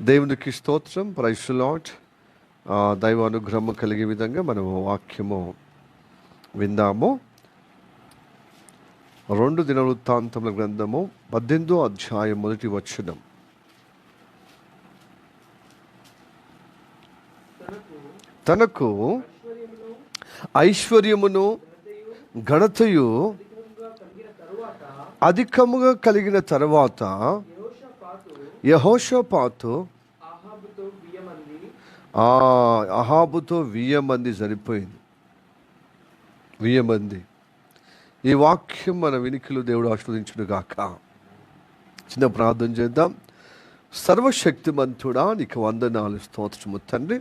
దేవునికి స్తోత్రం. Praise the lord. దైవ అనుగ్రహం కలిగే విధంగా మనము వాక్యము విందాము. 2 దినవృత్తాంతముల గ్రంథము 18వ అధ్యాయం 1వ వచనం. తనకు ఐశ్వర్యమును ఘనతయు అధికముగా కలిగిన తరువాత యెహోషాపాతు అహాబుతో 1000 మంది సరిపోయింది. 1000 మంది. ఈ వాక్యం మన వినికిలో దేవుడు ఆశీర్వదించును గాక. చిన్న ప్రార్థన చేద్దాం. సర్వశక్తిమంతుడా, నీకు వందనాలు, స్తోత్రము తండ్రి.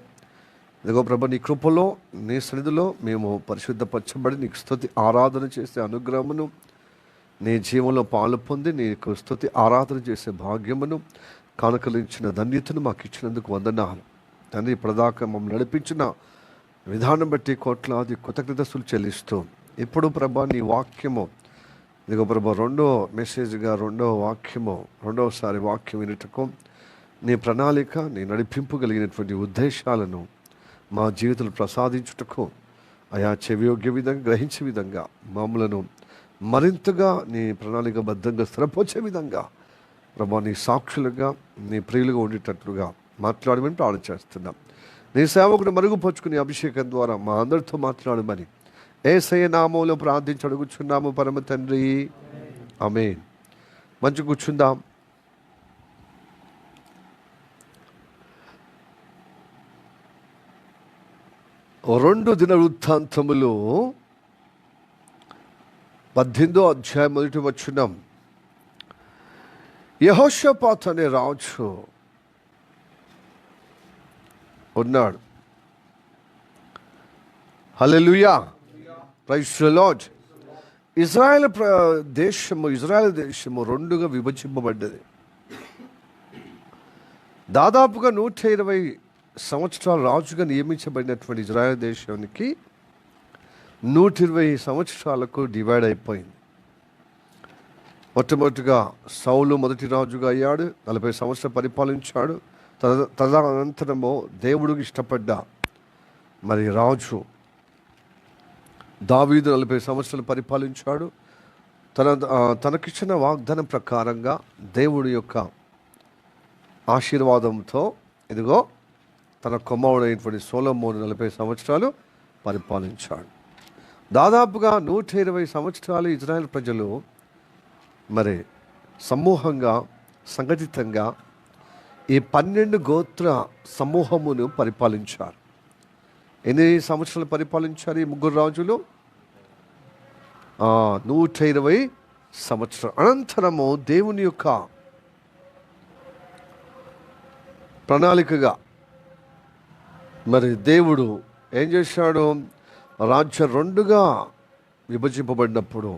ఇదిగో ప్రభు, నీ కృపలో నీ సన్నిధిలో మేము పరిశుద్ధపరచబడి నీకు స్తుతి ఆరాధన చేసే అనుగ్రహమును, నీ జీవంలో పాలు పొంది నీకు స్తుతి ఆరాధన చేసే భాగ్యమును, కానుకలించిన ధన్యతను మాకు ఇచ్చినందుకు వందనాలు తండ్రి. ఇప్పటిదాకా మమ్మల్ని నడిపించిన విధానం బట్టి కోట్లాది కృతజ్ఞతలు చెల్లిస్తూ ఇప్పుడు ప్రభా నీ వాక్యము, ఇదిగో ప్రభా రెండో మెసేజ్గా రెండవసారి వాక్యం వినటకు నీ ప్రణాళిక, నీ నడిపింపు కలిగినటువంటి ఉద్దేశాలను మా జీవితంలో ప్రసాదించుటకు ఆయా చెవియోగ్య విధంగా గ్రహించే విధంగా మమ్మలను మరింతగా నీ ప్రణాళికబద్ధంగా స్థిరపరిచే విధంగా ప్రభా నీ సాక్షులుగా నీ ప్రియులుగా ఉండేటట్లుగా మాట్లాడమని ప్రార్థన చేస్తున్నాం. నీ సేవకుడు మరుగుపరుచుకునే అభిషేకం ద్వారా మా అందరితో మాట్లాడమని యేసయ్య నామములో ప్రార్థించి అడుగుచున్నాము పరమ తండ్రి, ఆమేన్. మంచి కూర్చుందాం. రెండు దినవృత్తాంతములు 18వ అధ్యాయం 1వ వచనం. యెహోషాపాతు అనే రాజు ఉన్నాడు. హల్లెలూయా, ప్రైజ్ ది లార్డ్. ఇజ్రాయెల్ దేశము రెండుగా విభజింపబడ్డది. దాదాపుగా 120 సంవత్సరాలు రాజుగా నియమించబడినటువంటి ఇజ్రాయెల్ దేశానికి 120 సంవత్సరాలకు డివైడ్ అయిపోయింది. మొట్టమొదటిగా సౌలు మొదటి రాజుగా అయ్యాడు. 40 సంవత్సరాలు పరిపాలించాడు. తదనంతరము దేవుడికి ఇష్టపడ్డ మరి రాజు దావీదు 40 సంవత్సరాలు పరిపాలించాడు. తనకిచ్చిన వాగ్దానం ప్రకారంగా దేవుడి యొక్క ఆశీర్వాదంతో ఇదిగో తన కుమారుడైనటువంటి సొలొమోను 40 సంవత్సరాలు పరిపాలించాడు. దాదాపుగా 120 సంవత్సరాలు ఇజ్రాయెల్ ప్రజలు మరి సమూహంగా సంఘటితంగా ఈ 12 గోత్ర సమూహమును పరిపాలించారు. ఎన్ని సంవత్సరాలు పరిపాలించారు ఈ ముగ్గురు రాజులు? 120 సంవత్సరాలు. అనంతరము దేవుని యొక్క ప్రణాళికగా మరి దేవుడు ఏం చేశాడు? రాజ్యం 2గా విభజింపబడినప్పుడు,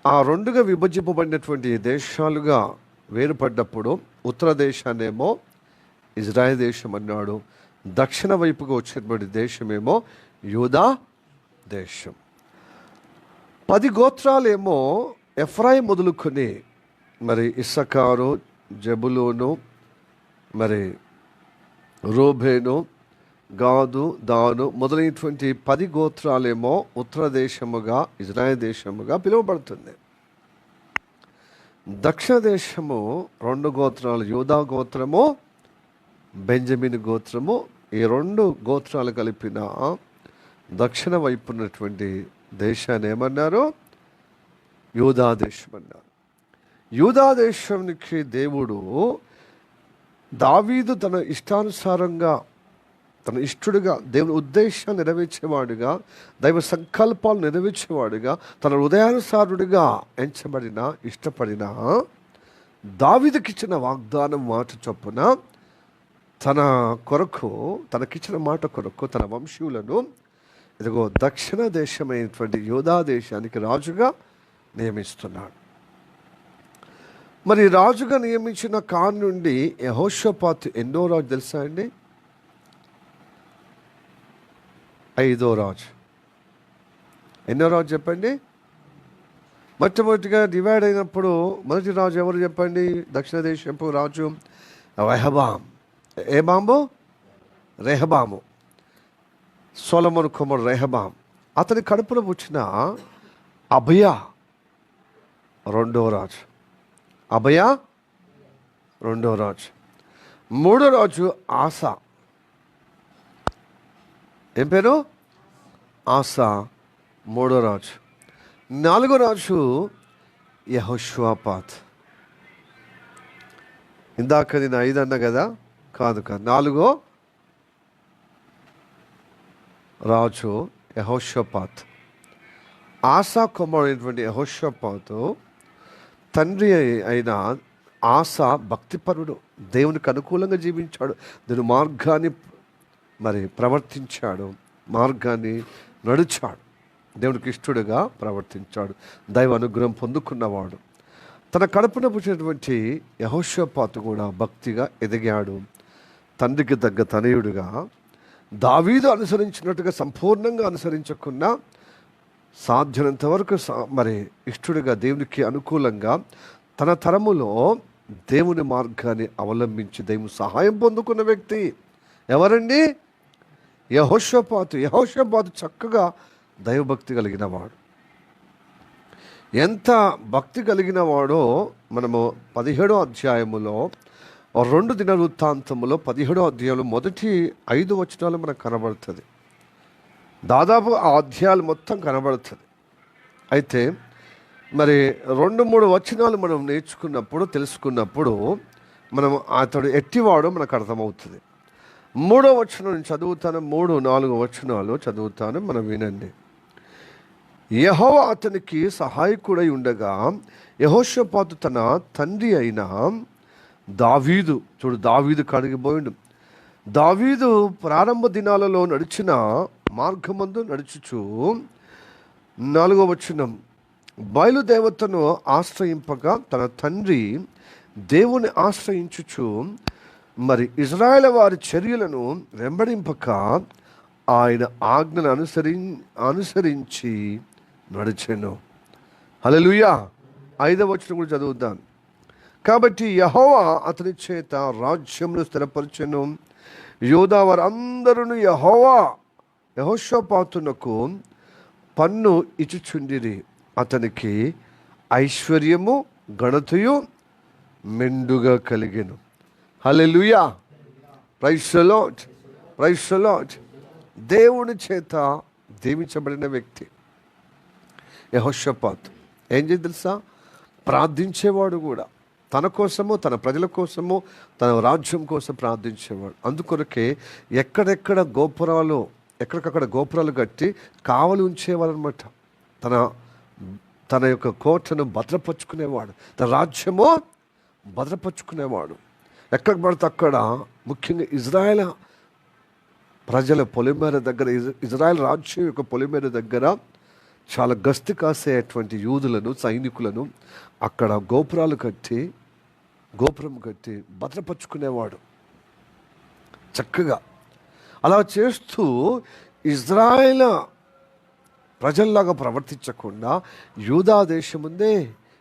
ఆ 2గా విభజింపబడినటువంటి దేశాలుగా వేరుపడ్డప్పుడు ఉత్తర దేశాన్నేమో ఇజ్రాయెల్ దేశం అన్నాడు. దక్షిణ వైపుగా వచ్చినటువంటి దేశమేమో యూదా దేశం. 10 గోత్రాలేమో ఎఫ్రాయిం మొదలుకొని మరి ఇస్సాకారు, జెబులూను, మరి రూబేను, గాదు, దాను మొదలైనటువంటి 10 గోత్రాలేమో ఉత్తర దేశముగా ఇజ్రాయెల్ దేశముగా పిలువబడుతుంది. దక్షిణ దేశము 2 గోత్రాలు, యూదా గోత్రము, బెంజమిన్ గోత్రము. ఈ 2 గోత్రాలు కలిపిన దక్షిణ వైపు ఉన్నటువంటి దేశాన్ని ఏమన్నారు? యూదా దేశం అన్నారు. యూదా దేశానికి దేవుడు దావీదు తన ఇష్టానుసారంగా, తన ఇష్టడుగా, దేవుని ఉద్దేశాన్ని నెరవేర్చేవాడుగా, దైవ సంకల్పాలు నెరవేర్చేవాడుగా, తన హృదయానుసారుడిగా ఎంచబడిన ఇష్టపడిన దావీదుకిచ్చిన వాగ్దానం మాట చొప్పున తన కొరకు, తనకిచ్చిన మాట కొరకు తన వంశీయులను ఇదిగో దక్షిణ దేశమైనటువంటి యూదా దేశానికి రాజుగా నియమిస్తున్నాడు. మరి రాజుగా నియమించిన కాన్ నుండి యెహోషాపాతు ఎన్నో రాజు తెలుసా అండి? 5వ రాజు. ఎన్నో రాజు చెప్పండి? మొట్టమొదటిగా డివైడ్ అయినప్పుడు మొదటి రాజు ఎవరు చెప్పండి? దక్షిణ దేశపు రాజు రెహబాం. ఏ బాంబు? రెహబాము. సొలొమోను కుమారుడు రెహబాం. అతని కడుపులో పుట్టిన అబయ రెండవ రాజు. అబయ రెండవ రాజు. మూడో రాజు ఆసా. ఏం పేరు? ఆసా మూడో రాజు. నాలుగో రాజు యెహోషాపాత్. ఇందాక నేను 5 అన్నా కదా, కాదు. నాలుగో రాజు యెహోషాపాత్. ఆసా కుమారుడైనటువంటి యెహోషాపాతు తండ్రి అయిన ఆసా భక్తిపరుడు, దేవునికి అనుకూలంగా జీవించాడు, దేవుని మార్గాన్ని ప్రవర్తించాడు, మార్గాన్ని నడిచాడు, దేవునికి ఇష్టడుగా ప్రవర్తించాడు, దైవ అనుగ్రహం పొందుకున్నవాడు. తన కడుపున పుట్టినటువంటి యెహోషాపాతు కూడా భక్తిగా ఎదిగాడు. తండ్రికి తగ్గ తనయుడిగా దావీదు అనుసరించినట్టుగా సంపూర్ణంగా అనుసరించకుండా సాధ్యమైనంత వరకు ఇష్టడుగా దేవునికి అనుకూలంగా తన తరములో దేవుని మార్గాన్ని అవలంబించి దేవుని సహాయం పొందుకున్న వ్యక్తి ఎవరండి? యెహోషాపాతు. యెహోషాపాతు చక్కగా దైవభక్తి కలిగిన వాడు. ఎంత భక్తి కలిగిన వాడో మనము 17వ అధ్యాయములో 2 దినవృత్తాంతములో 17వ అధ్యాయంలో మొదటి 5 వచనాలు మనకు కనబడుతుంది. దాదాపు ఆ అధ్యాయాలు మొత్తం కనబడుతుంది. అయితే 2-3 వచనాలు మనం నేర్చుకున్నప్పుడు, తెలుసుకున్నప్పుడు మనం అతడు ఎట్టివాడో మనకు అర్థమవుతుంది. 3వ వచనం నేను చదువుతాను, 3-4 వచనాలు చదువుతాను, మనం వినండి. యెహోవా అతనికి సహాయకుడై ఉండగా యెహోషాపాతు తన తండ్రి అయిన దావీదు, దావీదు కడిగిపోయిండు. దావీదు ప్రారంభ దినాలలో నడిచిన మార్గమందు నడుచుచు, 4వ వచనం, బయలుదేవతను ఆశ్రయింపగా తన తండ్రి దేవుని ఆశ్రయించుచు ఇజ్రాయేల్ వారి చర్యలను వెంబడింపక ఆయన ఆజ్ఞను అనుసరించి నడిచెను. హల్లెలూయా. 5వ వచనం కూడా చదువుతాను. కాబట్టి యెహోవా అతని చేత రాజ్యమును స్థిరపరచెను. యూదా వారందరూ యెహోషాపాతునకు పన్ను ఇచ్చుచుండిరి. అతనికి ఐశ్వర్యము ఘనతయు మెండుగా కలిగెను. Hallelujah. Praise the lord. Praise the lord. దేవుని చేత దీవించబడిన వ్యక్తి యెహోషాపాతు. ఏం చేసి తెలుసా? ప్రార్థించేవాడు కూడా. తన కోసము, తన ప్రజల కోసము, తన రాజ్యం కోసం ప్రార్థించేవాడు. అందుకొరకే ఎక్కడెక్కడ గోపురాలు, ఎక్కడికక్కడ గోపురాలు కట్టి కావలి ఉంచేవాడు అనమాట. తన యొక్క కోటను భద్రపరుచుకునేవాడు, తన రాజ్యము భద్రపరుచుకునేవాడు. ఎక్కడికి పడితే అక్కడ, ముఖ్యంగా ఇజ్రాయేల్ ప్రజల పొలిమేర దగ్గర, ఇజ్రాయేల్ రాజ్యం యొక్క పొలిమేర దగ్గర చాలా గస్తీ కాసేటువంటి యూదులను, సైనికులను అక్కడ గోపురం కట్టి భద్రపరుచుకునేవాడు చక్కగా. అలా చేస్తూ ఇజ్రాయేల్ ప్రజల్లాగా ప్రవర్తించకుండా యూదా దేశముందే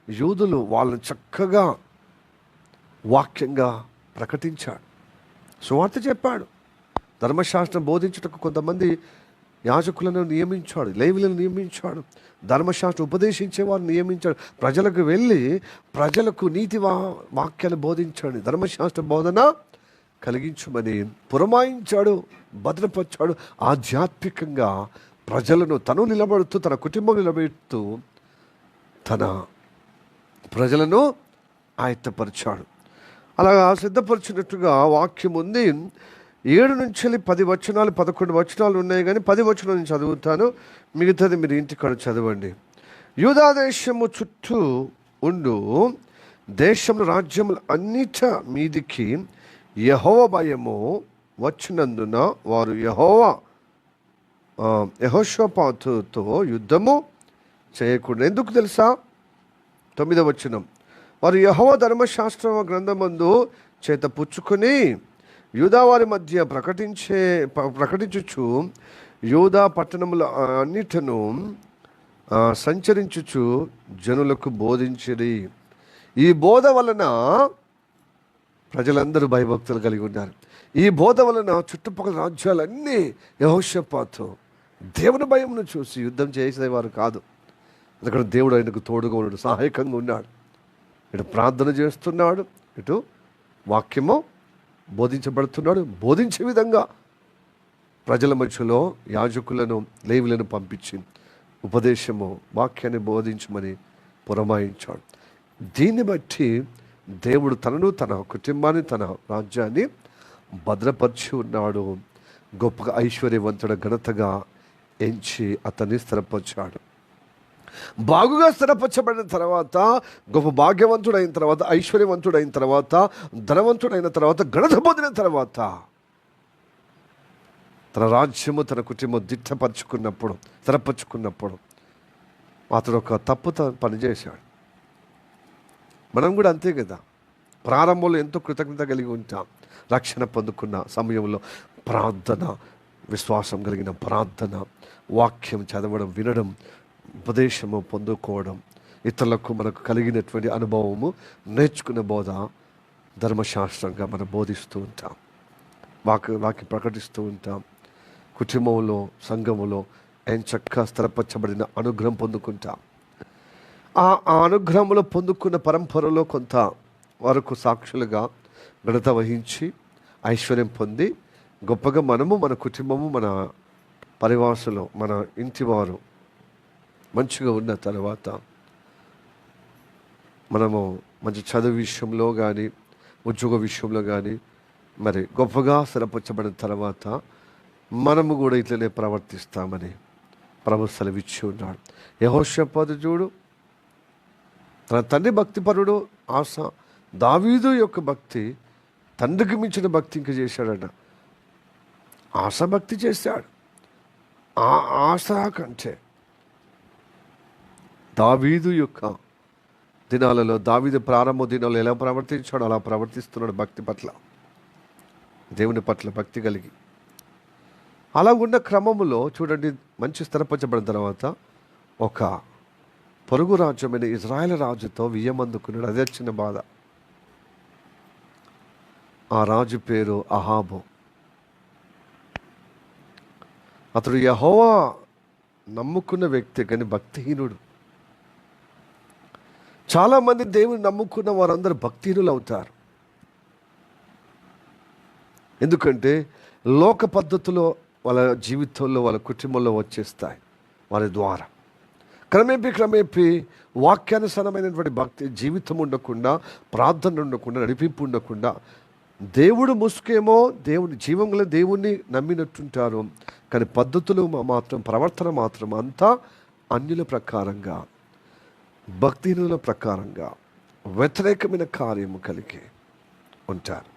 యూదులు వాళ్ళని చక్కగా వాక్యంగా ప్రకటించాడు, సువార్త చెప్పాడు. ధర్మశాస్త్రం బోధించుటకు కొంతమంది యాజకులను నియమించాడు, లేవీయులను నియమించాడు, ధర్మశాస్త్రం ఉపదేశించే వారిని నియమించాడు. ప్రజలకు వెళ్ళి ప్రజలకు నీతి వాక్యాలు బోధించాడు, ధర్మశాస్త్ర బోధన కలిగించమని పురమాయించాడు, భద్రపరిచాడు. ఆధ్యాత్మికంగా ప్రజలను తను నిలబడుతూ, తన కుటుంబం నిలబెడుతూ తన ప్రజలను ఆయత్తపరిచాడు. అలాగా సిద్ధపరిచినట్టుగా వాక్యం ఉంది. 7 నుంచి 10 వచనాలు, 11 వచనాలు ఉన్నాయి, కానీ 10 వచనాలు నేను చదువుతాను, మిగతాది మీరు ఇంటికాడ చదవండి. యూదా దేశము చుట్టూ ఉండు దేశంలో రాజ్యములు అన్నిట మీదికి యెహోవా భయము వచ్చినందున వారు యెహోషాపాతుతో యుద్ధము చేయకూడదు. ఎందుకు తెలుసా? 9వ వచనం, వారు యెహోవా ధర్మశాస్త్ర గ్రంథమందు చేత పుచ్చుకొని యూదా వారి మధ్య ప్రకటించుచు యూదా పట్టణముల అన్నిటను సంచరించుచు జనులకు బోధించిరి. ఈ బోధ వలన ప్రజలందరూ భయభక్తులు కలిగి ఉన్నారు. ఈ బోధ వలన చుట్టుపక్కల రాజ్యాలన్నీ యెహోషాపాతు దేవుని భయమును చూసి యుద్ధం చేసేవారు కాదు. ఎందుకంటే దేవుడు ఆయనకు తోడుగా ఉన్నాడు, సహాయకంగా ఉన్నాడు. ఇటు ప్రార్థన చేస్తున్నాడు, ఇటు వాక్యము బోధించబడుతున్నాడు. బోధించే విధంగా ప్రజల మధ్యలో యాజకులను లేవీయులను పంపించి ఉపదేశము వాక్యాన్ని బోధించమని పురమాయించాడు. దీన్ని బట్టి దేవుడు తనను, తన కుటుంబాన్ని, తన రాజ్యాన్ని భద్రపరిచి ఉన్నాడు. గొప్ప ఐశ్వర్యవంతుడ ఘనతగా ఎంచి అతన్ని స్థిరపరిచాడు. బాగుగా స్థిరపరచబడిన తర్వాత, గొప్ప భాగ్యవంతుడైన తర్వాత, ఐశ్వర్యవంతుడైన తర్వాత, ధనవంతుడైన తర్వాత, ఘనత పొందిన తర్వాత, తన రాజ్యము తన కుటుంబం దిట్టపరుచుకున్నప్పుడు, స్థిరపరుచుకున్నప్పుడు అతడు ఒక తప్పు పనిచేశాడు. మనం కూడా అంతే కదా. ప్రారంభంలో ఎంతో కృతజ్ఞత కలిగి ఉంటాం. రక్షణ పొందుకున్న సమయంలో ప్రార్థన, విశ్వాసం కలిగిన ప్రార్థన, వాక్యం చదవడం, వినడం, ఉపదేశము పొందుకోవడం, ఇతరులకు మనకు కలిగినటువంటి అనుభవము, నేర్చుకున్న బోధ ధర్మశాస్త్రంగా మనం బోధిస్తూ ఉంటాం, వాక్యం ప్రకటిస్తూ ఉంటాం. కుటుంబంలో, సంఘములో చక్కగా స్థిరపరచబడిన అనుగ్రహం పొందుకుంటాం. ఆ అనుగ్రహంలో పొందుకున్న పరంపరలో కొంత వరకు సాక్షులుగా ఘనత వహించి ఐశ్వర్యం పొంది గొప్పగా మనము, మన కుటుంబము, మన పరివాసులు, మన ఇంటివారు మంచిగా ఉన్న తర్వాత మనము మంచి చదువు విషయంలో కానీ, ఉద్యోగ విషయంలో కానీ మరి గొప్పగా స్థిరపరచబడిన తర్వాత మనము కూడా ఇట్లనే ప్రవర్తిస్తామని ప్రభు సెలవిచ్చి ఉన్నాడు. యెహోషాపాతు చూడు, తన తండ్రి భక్తిపరుడు ఆస, దావీదు యొక్క భక్తి తండ్రికి మించిన భక్తి ఇంకా చేశాడట. ఆస భక్తి చేశాడు. ఆ ఆశ కంటే దావీదు యొక్క దినాలలో, దావీదు ప్రారంభ దినాలలో ఎలా ప్రవర్తించాడో అలా ప్రవర్తిస్తున్నాడు. భక్తి పట్ల, దేవుని పట్ల భక్తి కలిగి. అలా ఉన్న క్రమములో చూడండి, మంచి స్థిరపరచబడిన తర్వాత ఒక పొరుగు రాజ్యమైన ఇజ్రాయేల్ రాజుతో వియ్యమందుకున్నాడు. అదే చిన్న బాధ. ఆ రాజు పేరు అహాబు. అతడు యెహోవా నమ్ముకున్న వ్యక్తి కానీ భక్తిహీనుడు. చాలామంది దేవుని నమ్ముకున్న వారందరూ భక్తిహీనులు అవుతారు. ఎందుకంటే లోక పద్ధతిలో వాళ్ళ జీవితంలో, వాళ్ళ కుటుంబంలో వచ్చేస్తాయి వారి ద్వారా. క్రమేపీ వాక్యానుసారమైనటువంటి భక్తి జీవితం ఉండకుండా, ప్రార్థన ఉండకుండా, నడిపింపు ఉండకుండా, దేవుడు ముసుకేమో దేవుని జీవంలో దేవుణ్ణి నమ్మినట్టుంటారు. కానీ పద్ధతులు మాత్రం, ప్రవర్తన మాత్రం అంతా అన్యుల ప్రకారంగా, భక్తిహీనుల ప్రకారంగా వ్యతిరేకమైన కార్యము కలిగి ఉంటారు.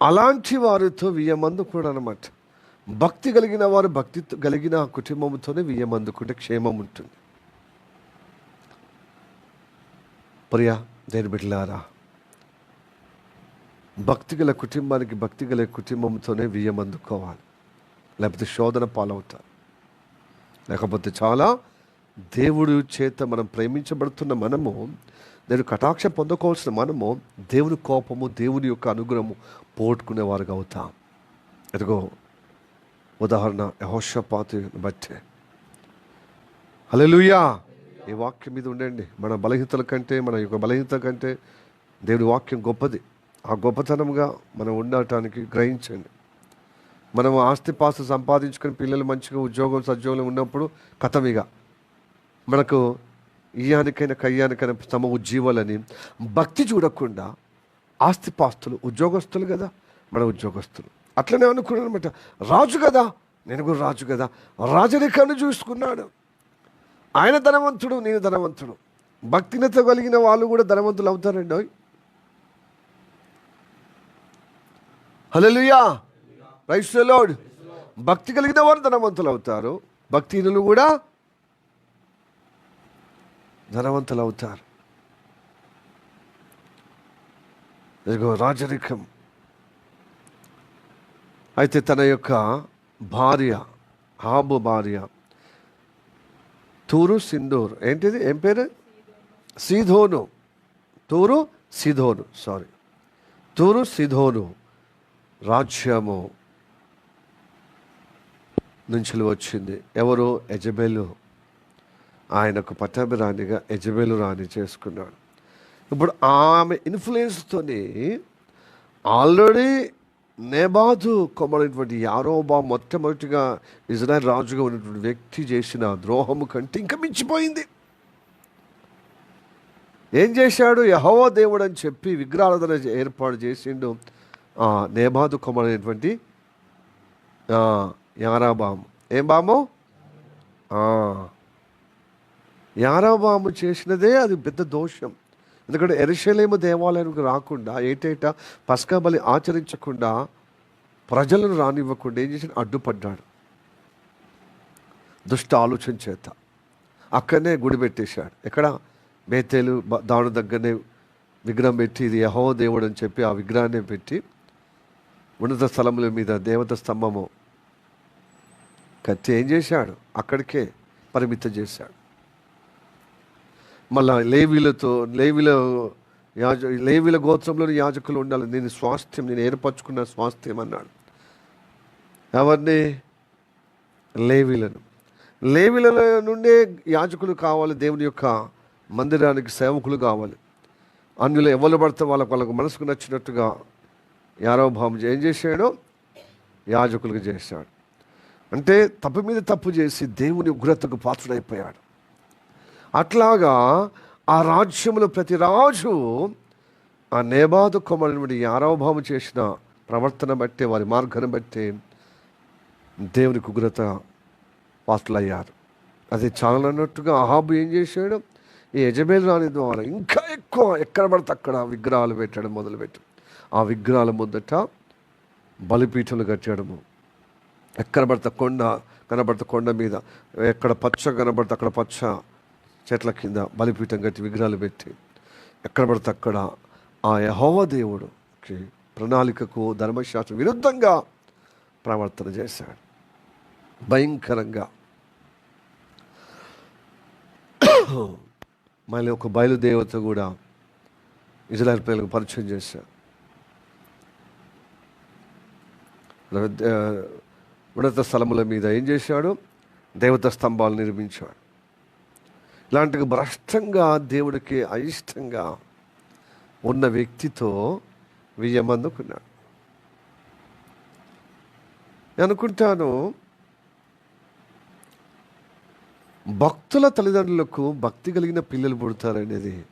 అలాంటి వారితో వియ్యమందుకుడు అనమాట. భక్తి కలిగిన వారు భక్తి కలిగిన కుటుంబంతోనే వియ్యమందుకుంటే క్షేమం ఉంటుంది. ప్రియా దేని బిడ్డలారా, భక్తి గల కుటుంబానికి భక్తి గల కుటుంబంతోనే వియ్యమందుకోవాలి. లేకపోతే శోధన పాలవుతారు. లేకపోతే చాలా దేవుడి చేత మనం ప్రేమించబడుతున్న మనము, నేను కటాక్ష పొందుకోవాల్సిన మనము దేవుని కోపము, దేవుని యొక్క అనుగ్రహము పోగొట్టుకునేవారుగా అవుతాం. ఎదుగో ఉదాహరణ యెహోషాపాతుని బట్టే. హల్లెలూయా. ఈ వాక్యం మీద ఉండండి. మన బలహీనతల కంటే, మన యొక్క బలహీనత కంటే దేవుని వాక్యం గొప్పది. ఆ గొప్పతనంగా మనం ఉండటానికి గ్రహించండి. మనం ఆస్తిపాస్తు సంపాదించుకొని పిల్లలు మంచిగా ఉద్యోగం సద్యోగంలో ఉన్నప్పుడు కథమిగా మనకు ఇయ్యానికైనా కయ్యానికైనా తమ ఉజ్జీవాలని భక్తి చూడకుండా ఆస్తిపాస్తులు, ఉద్యోగస్తులు కదా మన ఉద్యోగస్తులు అట్లనే అనుకున్నాడు అనమాట. రాజు కదా, నేను కూడా రాజు కదా, రాజరికాన్ని చూసుకున్నాడు. ఆయన ధనవంతుడు, నేను ధనవంతుడు. భక్తినత కలిగిన వాళ్ళు కూడా ధనవంతులు అవుతారండి. హల్లెలూయా, ప్రైజ్ ది లార్డ్. భక్తి కలిగిన వారు ధనవంతులు అవుతారు, భక్తిహీనులు కూడా ధనవంతులు అవుతారు. ఇదిగో రాజరికం. అయితే తన యొక్క భార్య, హాబు భార్య తూరు సింధూర్, ఏంటిది ఏం పేరు? సీదోను. తూరు తూరు సిదోను రాజ్యము నుంచి వచ్చింది. ఎవరు? యెజెబెలు. ఆయనకు పట్టాభిరాణిగా యెజెబెలు రాణి చేసుకున్నాడు. ఇప్పుడు ఆమె ఇన్ఫ్లుయెన్స్తోని ఆల్రెడీ నేబాతు కుమారుడైనటువంటి యారోబాము మొట్టమొదటిగా ఇజ్రాయెల్ రాజుగా ఉన్నటువంటి వ్యక్తి చేసిన ద్రోహము కంటే ఇంకా మించిపోయింది. ఏం చేశాడు? యెహోవా దేవుడు అని చెప్పి విగ్రహారాధన ఏర్పాటు చేసిండు నేబాతు కుమారుడైనటువంటి యారోబాము. ఏం బాము? యారోబాము చేసినదే అది పెద్ద దోషం. ఎందుకంటే యెరూషలేము దేవాలయానికి రాకుండా, ఏటేటా పస్కా బలి ఆచరించకుండా, ప్రజలను రానివ్వకుండా ఏం చేసి అడ్డుపడ్డాడు దుష్ట ఆలోచన చేత. అక్కడనే గుడి పెట్టేశాడు. ఎక్కడ? బేతేలు దాని దగ్గరనే విగ్రహం పెట్టి ఇది యెహోవా దేవుడు అని చెప్పి ఆ విగ్రహాన్ని పెట్టి ఉన్నత స్థలముల మీద దేవత స్తంభము కట్టి ఏం చేశాడు? అక్కడికే పరిమితం చేశాడు. మళ్ళా లేవీల గోత్రంలోని యాజకులు ఉండాలి. నేను స్వాస్థ్యం, నేను ఏర్పరచుకున్న స్వాస్థ్యం అన్నాడు. ఎవరిని? లేవీల నుండే యాజకులు కావాలి. దేవుని యొక్క మందిరానికి సేవకులు కావాలి. అందులో ఎవరు పడితే వాళ్ళకు మనసుకు నచ్చినట్టుగా యారోబాము ఏం చేశాడో యాజకులకు చేశాడు. అంటే తప్పు మీద తప్పు చేసి దేవుని ఉగ్రతకు పాత్రుడైపోయాడు. అట్లాగా ఆ రాజ్యంలో ప్రతి రాజు ఆ నేబాతు కుమారుని యారోబాము చేసిన ప్రవర్తన బట్టి, వారి మార్గాన్ని బట్టి దేవునికి ఉగ్రత పాత్రులయ్యారు. అది చాలన్నట్టుగా అహాబు ఏం చేశాడు? ఈ యెజెబెలు రాణి ద్వారా ఇంకా ఎక్కువ ఎక్కడ పడితే అక్కడ విగ్రహాలు పెట్టడం మొదలుపెట్టాడు. ఆ విగ్రహాల ముందట బలిపీఠాలు కట్టడము. ఎక్కడ పడితే కొండ మీద, ఎక్కడ పచ్చ కనబడితే అక్కడ పచ్చ చెట్ల కింద బలిపీఠం కట్టి విగ్రహాలు పెట్టి ఎక్కడ పడితే అక్కడ ఆ యెహోవా దేవుడికి ప్రణాళికకు ధర్మశాస్త్రం విరుద్ధంగా ప్రవర్తన చేశాడు. భయంకరంగా. మళ్ళీ ఒక బయలుదేవత కూడా ఇజ్రాయెల్ ప్రజలకు పరిచయం చేశాడు. ఉన్నత స్థలముల మీద ఏం చేశాడు? దేవత స్తంభాలు నిర్మించాడు. ఇలాంటి భ్రష్టంగా, దేవుడికి అయిష్టంగా ఉన్న వ్యక్తితో విజయమందుకున్నాడు. నేను అనుకుంటాను, భక్తుల తల్లిదండ్రులకు భక్తి కలిగిన పిల్లలు పుడతారనేది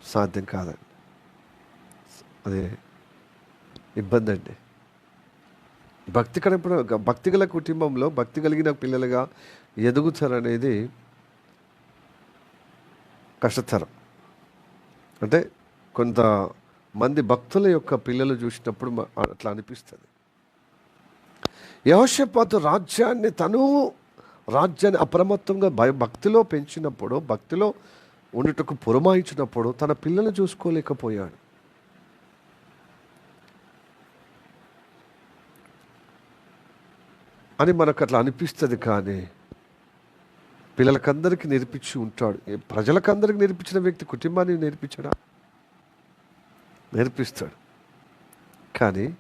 సాధ్యం కాదండి. అదే ఇబ్బంది అండి. భక్తి గల కుటుంబంలో భక్తి కలిగిన పిల్లలుగా ఎదుగుతారనేది కష్టతరం. అంటే కొంతమంది భక్తుల యొక్క పిల్లలు చూసినప్పుడు అట్లా అనిపిస్తుంది. యెహోషాపాతు రాజ్యాన్ని అప్రమత్తంగా భక్తిలో పెంచినప్పుడు, భక్తిలో ఉండుటకు పురమాయించినప్పుడు తన పిల్లలు చూసుకోలేకపోయాడు. అని మనకు అట్లా అనిపిస్తుంది. కానీ పిల్లలకందరికీ నేర్పించి ఉంటాడు. ప్రజలకందరికీ నేర్పించిన వ్యక్తి కుటుంబాన్ని నేర్పించడా? నేర్పిస్తాడు. కానీ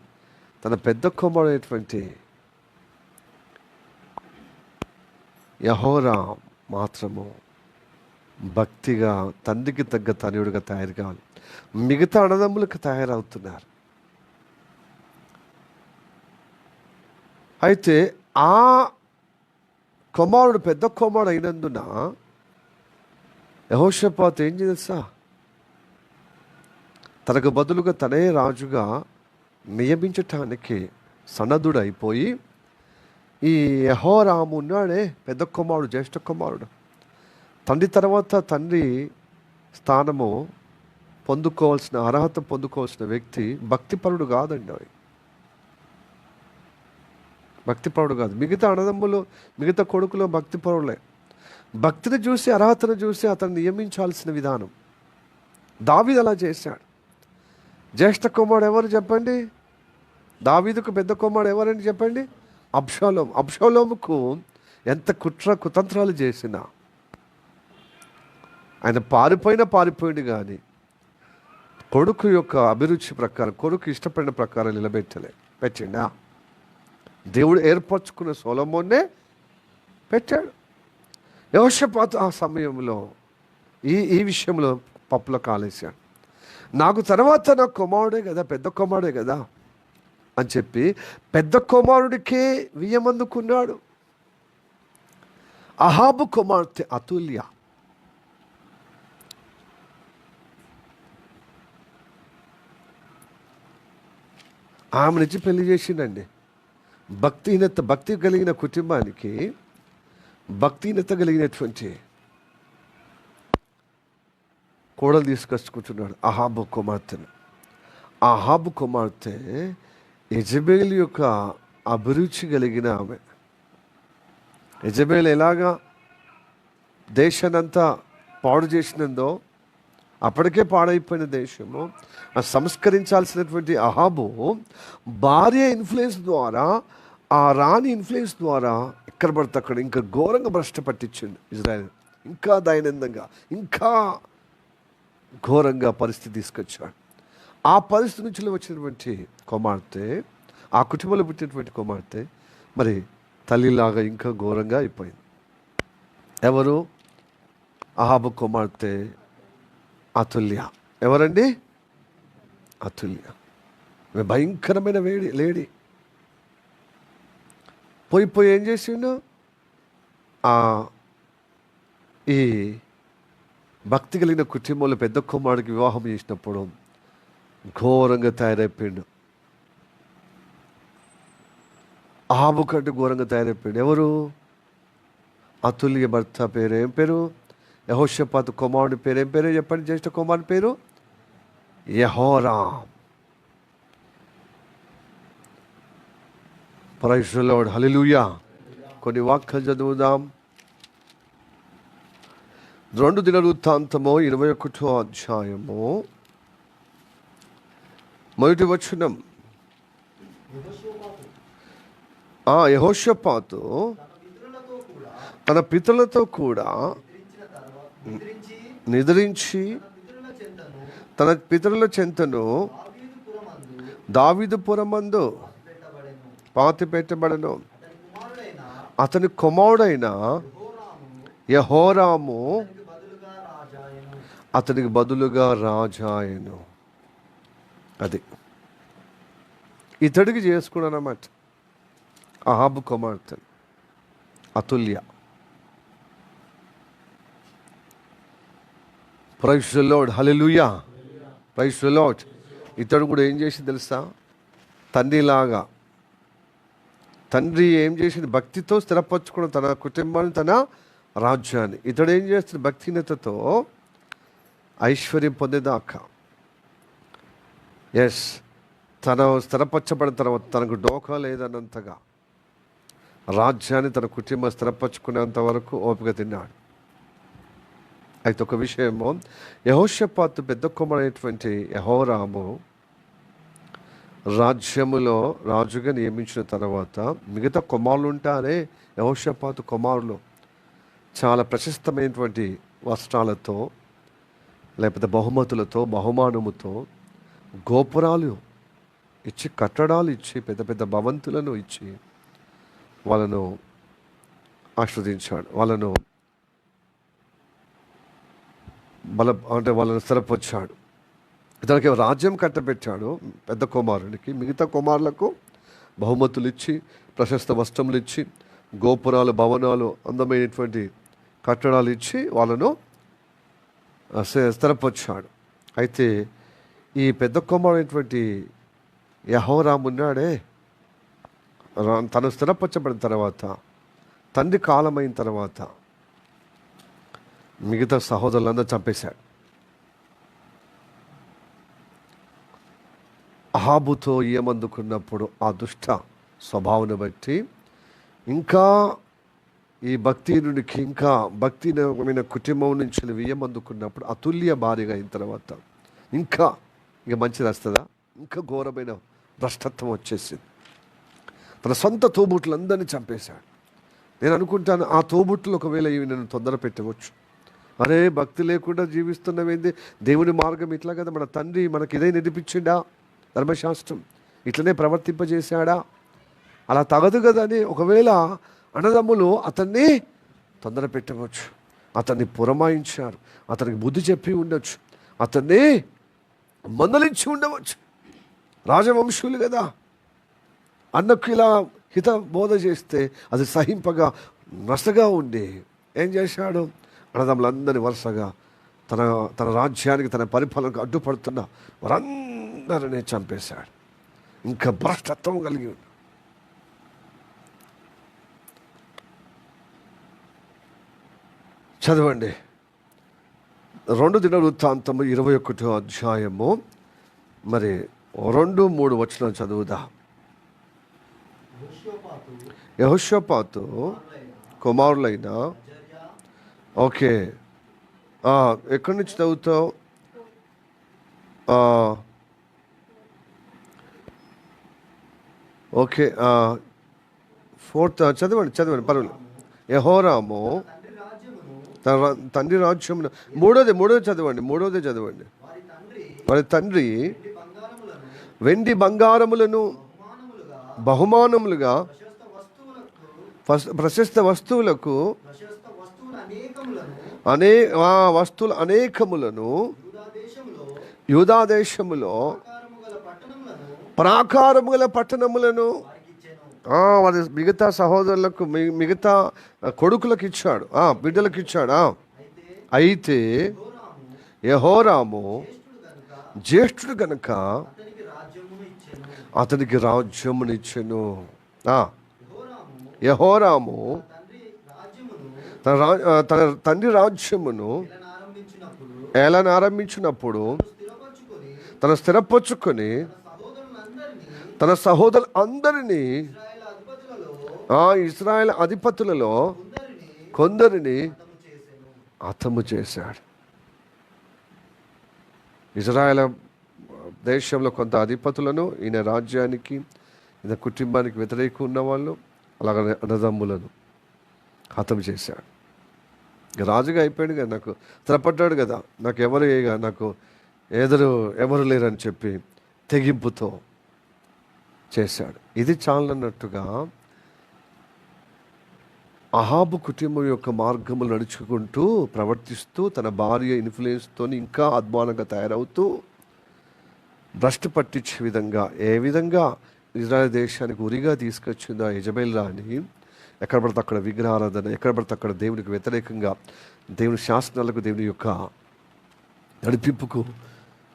తన పెద్ద కుమారుడైనటువంటి యెహోరా మాత్రము భక్తిగా తండ్రికి తగ్గ తనయుడిగా తయారు కావాలి. మిగతా అన్నదమ్ములకు తయారవుతున్నారు. అయితే ఆ కుమారుడు పెద్ద కుమారుడు అయినందున యెహోషాపాతు ఏం తెలుసా? తనకు బదులుగా తనే రాజుగా నియమించటానికి సన్నద్ధుడైపోయి, ఈ యెహోరాము ఉన్నాడే పెద్ద కుమారుడు, జ్యేష్ఠ కుమారుడు, తండ్రి తర్వాత తండ్రి స్థానము పొందుకోవాల్సిన, అర్హత పొందుకోవాల్సిన వ్యక్తి భక్తిపరుడు కాదండి. భక్తిపరుడు కాదు. మిగతా అన్నదమ్ములు, మిగతా కొడుకులు భక్తిపరులే. భక్తిని చూసి, అర్హతను చూసి అతను నియమించాల్సిన విధానం. దావీదు అలా చేశాడు. జ్యేష్ఠ కుమారుడు ఎవరు చెప్పండి? దావీదుకు పెద్ద కుమారుడు ఎవరని చెప్పండి? అబ్షాలోము. అబ్షాలోముకు ఎంత కుతంత్రాలు చేసినా ఆయన పారిపోయింది కానీ కొడుకు యొక్క అభిరుచి ప్రకారం, కొడుకు ఇష్టపడిన ప్రకారం పెట్టిండా? దేవుడు ఏర్పరచుకున్న సొలొమోన్నే పెట్టాడు. యెహోషాపాతు ఆ సమయంలో ఈ విషయంలో పప్పులో కాలేశాడు. నాకు తర్వాత నా కుమారుడే కదా, పెద్ద కుమారుడే కదా అని చెప్పి పెద్ద కుమారుడికే వియ్యమందుకున్నాడు. అహాబు కుమార్తె అతుల్య, ఆమెనిచ్చి పెళ్లి చేసిండండి. భక్తి కలిగిన కుటుంబానికి భక్తిహీనత కలిగినటువంటి కోడలు తీసుకొచ్చుకుంటున్నాడు అహాబు కుమార్తెను. అహాబు కుమార్తె యెజబేలు యొక్క అభిరుచి కలిగిన ఆమె. యెజబేలు ఎలాగా దేశాన్నంతా పాడు చేసినందో, అప్పటికే పాడైపోయిన దేశము, ఆ సంస్కరించాల్సినటువంటి అహాబు భార్య ఇన్ఫ్లుయెన్స్ ద్వారా, ఆ రాణి ఇన్ఫ్లుయెన్స్ ద్వారా ఎక్కడ పడితే అక్కడ ఇంకా ఘోరంగా భ్రష్ట పట్టించిండు ఇజ్రాయెల్. ఇంకా దైనందంగా, ఇంకా ఘోరంగా పరిస్థితి తీసుకొచ్చాడు. ఆ పరిస్థితి నుంచి వచ్చినటువంటి కుమార్తె, ఆ కుటుంబంలో పుట్టినటువంటి కుమార్తె మరి తల్లిలాగా ఇంకా ఘోరంగా అయిపోయింది. ఎవరు? అహాబు కుమార్తె అతుల్య. ఎవరండి? అతుల్య. భయంకరమైన లేడీ. పోయి ఏం చేసిండు? ఈ భక్తి కలిగిన కుటుంబంలో పెద్ద కుమారుడికి వివాహం చేసినప్పుడు ఘోరంగా తయారైపోయాడు. అహాబు కంటే ఘోరంగా తయారైపోయాడు. ఎవరు? అతుల్య భర్త పేరు ఏం పేరు? యెహోషాపాతు కుమారుడి పేరు ఏం పేరు చెప్పండి? జ్యేష్ఠ కుమారుడి పేరు యెహోరాం. ప్రైజ్ ది లార్డ్, హల్లెలూయా. కొన్ని వాక్యాలు చదువుదాం. 2 దినవృత్తాంతము 21వ అధ్యాయము 1వ వచనం. యెహోషాపాతు తన పితరులతో కూడా నిద్రించి తన పితరుల చెంతను దావీదుపురమందు పాతి పెట్టబడను. అతని కుమారుడైన యెహోరాము అతనికి బదులుగా రాజాయను. అది ఇతడికి చేసుకున్నాను అన్నమాట. అహాబు కుమార్తె అతుల్య. Praise the lord, hallelujah. Praise the lord. ఇతడు కూడా ఏం చేసి తెలుసా? తండ్రిలాగా, తండ్రి ఏం చేసింది? భక్తితో స్థిరపరచుకున్న తన కుటుంబాన్ని, తన రాజ్యాన్ని. ఇతడు ఏం చేస్తుంది? భక్తిహీనతతో ఐశ్వర్యం పొందేదాకా. తన స్థిరపరచబడిన తర్వాత తనకు డోకా లేదన్నంతగా రాజ్యాన్ని, తన కుటుంబం స్థిరపరచుకునేంత వరకు ఓపిక తిన్నాడు. అయితే ఒక విషయము, యెహోషాపాతు పెద్ద కుమారుడైనటువంటి యెహోరాము రాజ్యములో రాజుగా నియమించిన తర్వాత మిగతా కుమారులు ఉంటారే, యెహోషాపాతు కుమారులు చాలా ప్రశస్తమైనటువంటి వస్త్రాలతో, లేకపోతే బహుమతులతో, బహుమానముతో గోపురాలు ఇచ్చి, కట్టడాలు ఇచ్చి, పెద్ద పెద్ద భవంతులను ఇచ్చి వాళ్ళను ఆస్వాదించాడు. వాళ్ళను వాళ్ళను స్థిరపరిచాడు. ఇతనికి రాజ్యం కట్టబెట్టాడు పెద్ద కుమారునికి. మిగతా కుమారులకు బహుమతులు ఇచ్చి, ప్రశస్త వస్త్రములు ఇచ్చి, గోపురాలు, భవనాలు, అందమైనటువంటి కట్టడాలు ఇచ్చి వాళ్ళను స్థిరపరిచాడు. అయితే ఈ పెద్ద కుమారుడైనటువంటి యెహోరాము ఉన్నాడే, తను స్థిరపరచబడిన తర్వాత, తండ్రి కాలమైన తర్వాత మిగతా సహోదరులందరూ చంపేశాడు. అహాబుతో ఏమందుకున్నప్పుడు ఆ దుష్ట స్వభావాన్ని బట్టి ఇంకా ఈ భక్తిహీనుడికి, ఇంకా భక్తిహీనమైన కుటుంబం నుంచి వియ్యమందుకున్నప్పుడు అతుల్య భార్యగా అయిన తర్వాత ఇంకా మంచిది వస్తుందా? ఇంకా ఘోరమైన భ్రష్టత్వం వచ్చేసింది. తన సొంత తోబుట్లందరినీ చంపేశాడు. నేను అనుకుంటాను, ఆ తోబుట్టులు ఒకవేళ ఇవి నన్ను తొందర పెట్టవచ్చు. అరే భక్తి లేకుండా జీవిస్తున్నామేంది, దేవుని మార్గం ఇట్లా కదా, మన తండ్రి మనకి ఇదే నేర్పించిండా, ధర్మశాస్త్రం ఇట్లనే ప్రవర్తింపజేశాడా, అలా తగదు కదా అని ఒకవేళ అన్నదమ్ములు అతన్ని తొందర పెట్టవచ్చు, అతన్ని పురమాయించారు, అతనికి బుద్ధి చెప్పి ఉండొచ్చు, అతన్ని మందలించి ఉండవచ్చు. రాజవంశులు కదా, అన్నకు ఇలా హిత బోధ చేస్తే అది సహింపగా నసగా ఉండి ఏం చేశాడు, అన్నదమ్ములందరినీ వరుసగా తన తన రాజ్యానికి తన పరిపాలనకు అడ్డుపడుతున్న వారందరినీ చంపేశాడు. ఇంకా భ్రష్టత్వం కలిగి ఉన్నాడు. చదవండి 2 దినవృత్తాంతము 21వ అధ్యాయము, మరి 2-3 వచనం చదువుదా. యెహోషాపాతు కుమారులైన, ఓకే ఎక్కడి నుంచి చదువుతావు, ఓకే 4th చదవండి పర్వాలేదు. యెహోరాము తన తండ్రి రాజ్యమును, మూడోది చదవండి. వారి తండ్రి వెండి బంగారములను బహుమానములుగా, ప్రశస్త వస్తువులకు, వస్తువులు అనేకములను యూదాదేశములో ప్రాకారము గల పట్టణములను వారి మిగతా సహోదరులకు, మిగతా కొడుకులకు ఇచ్చాడు, బిడ్డలకు ఇచ్చాడు. అయితే యెహోరాము జ్యేష్ఠుడు గనుక అతనికి రాజ్యమునిచ్చెను. యెహోరాము తన తండ్రి రాజ్యమును ఏలనారంభించినప్పుడు తన స్థిరపరుచుకొని తన సహోదరులందరినీ, ఇశ్రాయేలు అధిపతులలో కొందరిని హతము చేశాడు. ఇశ్రాయేలు దేశంలో కొంత అధిపతులను, ఈయన రాజ్యానికి, ఈయన కుటుంబానికి వ్యతిరేకంగా ఉన్న వాళ్ళు, అలాగే అన్నదమ్ములను హతం చేశాడు. రాజుగా అయిపోయాడు కదా, నాకు స్థిరపడ్డాడు కదా, నాకు ఎవరు లేరని చెప్పి తెగింపుతో చేశాడు. ఇది చాలన్నట్టుగా అహాబు కుటుంబం యొక్క మార్గములు నడుచుకుంటూ ప్రవర్తిస్తూ తన భార్య ఇన్ఫ్లుయెన్స్తో ఇంకా అద్మానంగా తయారవుతూ భ్రష్టు పట్టించే విధంగా, ఏ విధంగా ఇజ్రాయెల్ దేశానికి ఉరిగా తీసుకొచ్చిందో ఆ యెజబెల్ రాణి, ఎక్కడ పడితే అక్కడ విగ్రహారాధన, ఎక్కడ పడితే అక్కడ దేవునికి వ్యతిరేకంగా, దేవుని శాసనాలకు, దేవుని యొక్క నడిపింపుకు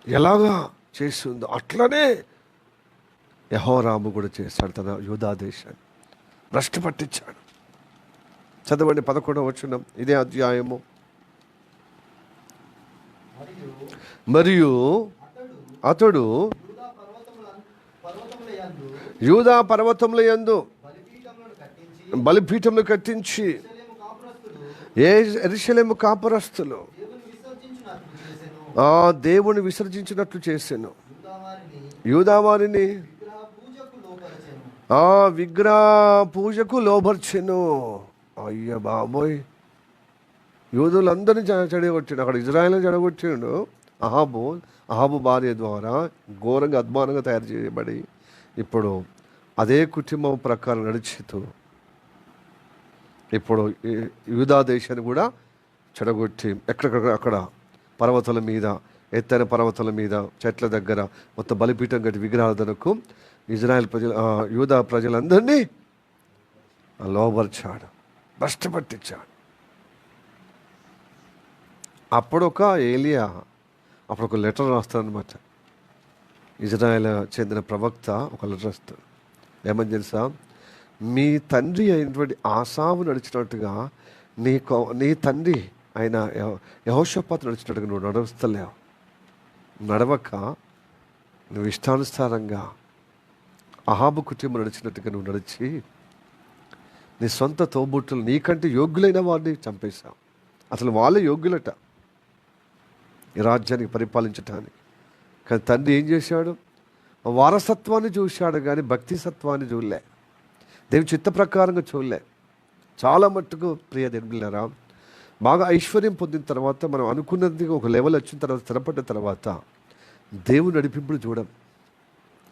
ఎలాగా చేస్తుందో అట్లనే యెహోరాము కూడా చేశాడు. తన యూదా దేశాన్ని భ్రష్టు పట్టించాడు. చదవండి 11వ వచనం, ఇదే అధ్యాయము. మరియు అతడు యూదా పర్వతముల యందు బలిపీఠములు కట్టించి యెరూషలేము కాపురస్తులు దేవుని విసర్జించినట్లు చేసెను. యూదా వారిని విగ్రహ పూజకు లోబర్చెను. అయ్య బాబోయ్, యూదులందరినీ చెడగొట్టాడు. అక్కడ ఇజ్రాయేల్ని చెడగొట్టాడు. అహాబు భార్య ద్వారా ఘోరంగా అద్మానంగా తయారు చేయబడి ఇప్పుడు అదే కుటుంబం ప్రకారం నడుచుతూ ఇప్పుడు యూదా దేశాన్ని కూడా చెడగొట్టి అక్కడ పర్వతాల మీద, ఎత్తైన పర్వతాల మీద, చెట్ల దగ్గర మొత్తం బలిపీఠం కట్టి విగ్రహారాధనకు ఇజ్రాయెల్ యూదా ప్రజలందరినీ లోబర్చాడు, భ్రష్టపట్టించాడు. అప్పుడు ఒక లెటర్ రాస్తాడనమాట. ఇజ్రాయెల్ చెందిన ప్రవక్త ఒక లెటర్ రాస్తాడు. ఏమని తెలుసా, మీ తండ్రి అయినటువంటి ఆసావు నడిచినట్టుగా నీ తండ్రి ఆయన యెహోషాపాతు నడిచినట్టుగా నువ్వు నడుస్తలేవు. నడవక నువ్వు ఇష్టానుసారంగా అహాబు కుటుంబం నడిచినట్టుగా నువ్వు నడిచి నీ సొంత తోబుట్టులు, నీకంటే యోగ్యులైన వారిని చంపేశావు. అసలు వాళ్ళే యోగ్యులట ఈ రాజ్యానికి పరిపాలించటానికి. కానీ తండ్రి ఏం చేశాడు, వారసత్వాన్ని చూశాడు కానీ భక్తి సత్వాన్ని చూడలే, దేవుని చిత్త ప్రకారంగా చూడలే. చాలా మట్టుకు ప్రియ దేవులారా, బాగా ఐశ్వర్యం పొందిన తర్వాత, మనం అనుకున్నది ఒక లెవెల్ వచ్చిన తర్వాత, స్థిరపడ్డ తర్వాత దేవుని నడిపింపుడు చూడం.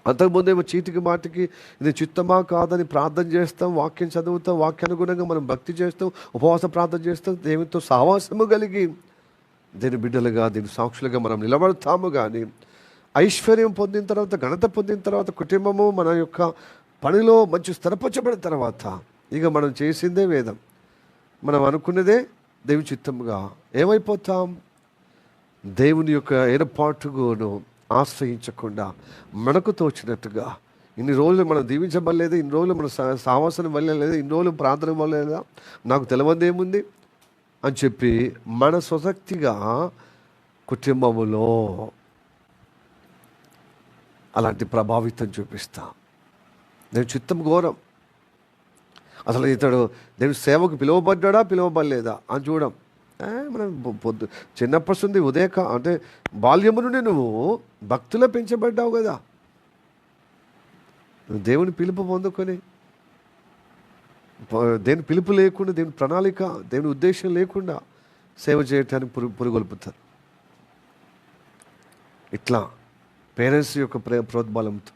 అంతకుముందేమో చీటికి మాటికి ఇది చిత్తమా కాదని ప్రార్థన చేస్తాం, వాక్యం చదువుతాం, వాక్యానుగుణంగా మనం భక్తి చేస్తాం, ఉపవాస ప్రార్థన చేస్తాం, దేవునితో సహవాసము కలిగి దేని బిడ్డలుగా, దేని సాక్షులుగా మనం నిలబడతాము. కానీ ఐశ్వర్యం పొందిన తర్వాత, ఘనత పొందిన తర్వాత, కుటుంబము మన యొక్క పనిలో మంచి స్థిరపరచబడిన తర్వాత ఇక మనం చేసిందే వేదం, మనం అనుకున్నదే దేవుని చిత్తముగా ఏమైపోతాం? దేవుని యొక్క ఏర్పాటును ఆశ్రయించకుండా మనకు తోచినట్టుగా, ఇన్ని రోజులు మనం దీవించబడలేదు, ఇన్ని రోజులు మన సావాసనం వెళ్ళలేదు, ఇన్ని రోజులు ప్రార్థన వల్లేదా, నాకు తెలియదేముంది అని చెప్పి మన స్వశక్తిగా కుటుంబములో అలాంటి ప్రభావితం చూపిస్తాం. నేను చిత్తం ఘోరం. అసలు ఇతడు దేవుని సేవకు పిలువబడ్డా పిలువబడలేదా అని చూడం. మనం పొద్దు చిన్నప్పటి నుండి అంటే బాల్యము నుండి నువ్వు భక్తులో పెంచబడ్డావు కదా. నువ్వు దేవుని పిలుపు పొందుకొని, దేవుని పిలుపు లేకుండా, దేవుని ప్రణాళిక, దేవుని ఉద్దేశం లేకుండా సేవ చేయటానికి పురుగొల్పుతారు. ఇట్లా పేరెంట్స్ యొక్క ప్రోద్బలంతో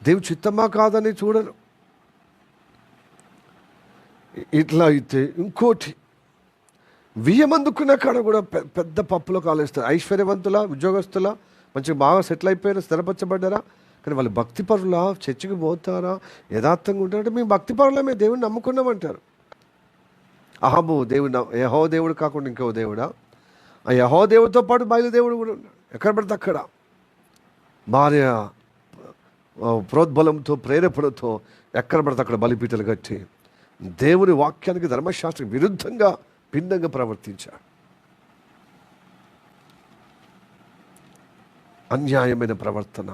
దేవుని చిత్తమా కాదని చూడరు. ఇట్లా అయితే ఇంకోటి, వియ్యమందుకున్న కాడ కూడా పెద్ద పప్పులో కాలేస్తారు. ఐశ్వర్యవంతుల, ఉద్యోగస్తుల, మంచిగా బాగా సెటిల్ అయిపోయారా, స్థిరపరచబడ్డారా, కానీ వాళ్ళు భక్తిపరుల, చర్చికి పోతారా, యథార్థంగా ఉంటారంటే మేము భక్తిపరులమే, దేవుడిని నమ్ముకున్నామంటారు. అహాబు దేవుడు యెహోవా దేవుడు కాకుండా ఇంకో దేవుడా? ఆ యెహోవా దేవుడితో పాటు బయలుదేవుడు కూడా ఉన్నాడు. ఎక్కడ పడితే అక్కడ భార్య ప్రోద్బలంతో, ప్రేరేపణతో ఎక్కడ పడితే అక్కడ బలిపీటలు కట్టి దేవుని వాక్యానికి, ధర్మశాస్త్రం విరుద్ధంగా, భిన్నంగా ప్రవర్తించాడు. అన్యాయమైన ప్రవర్తన,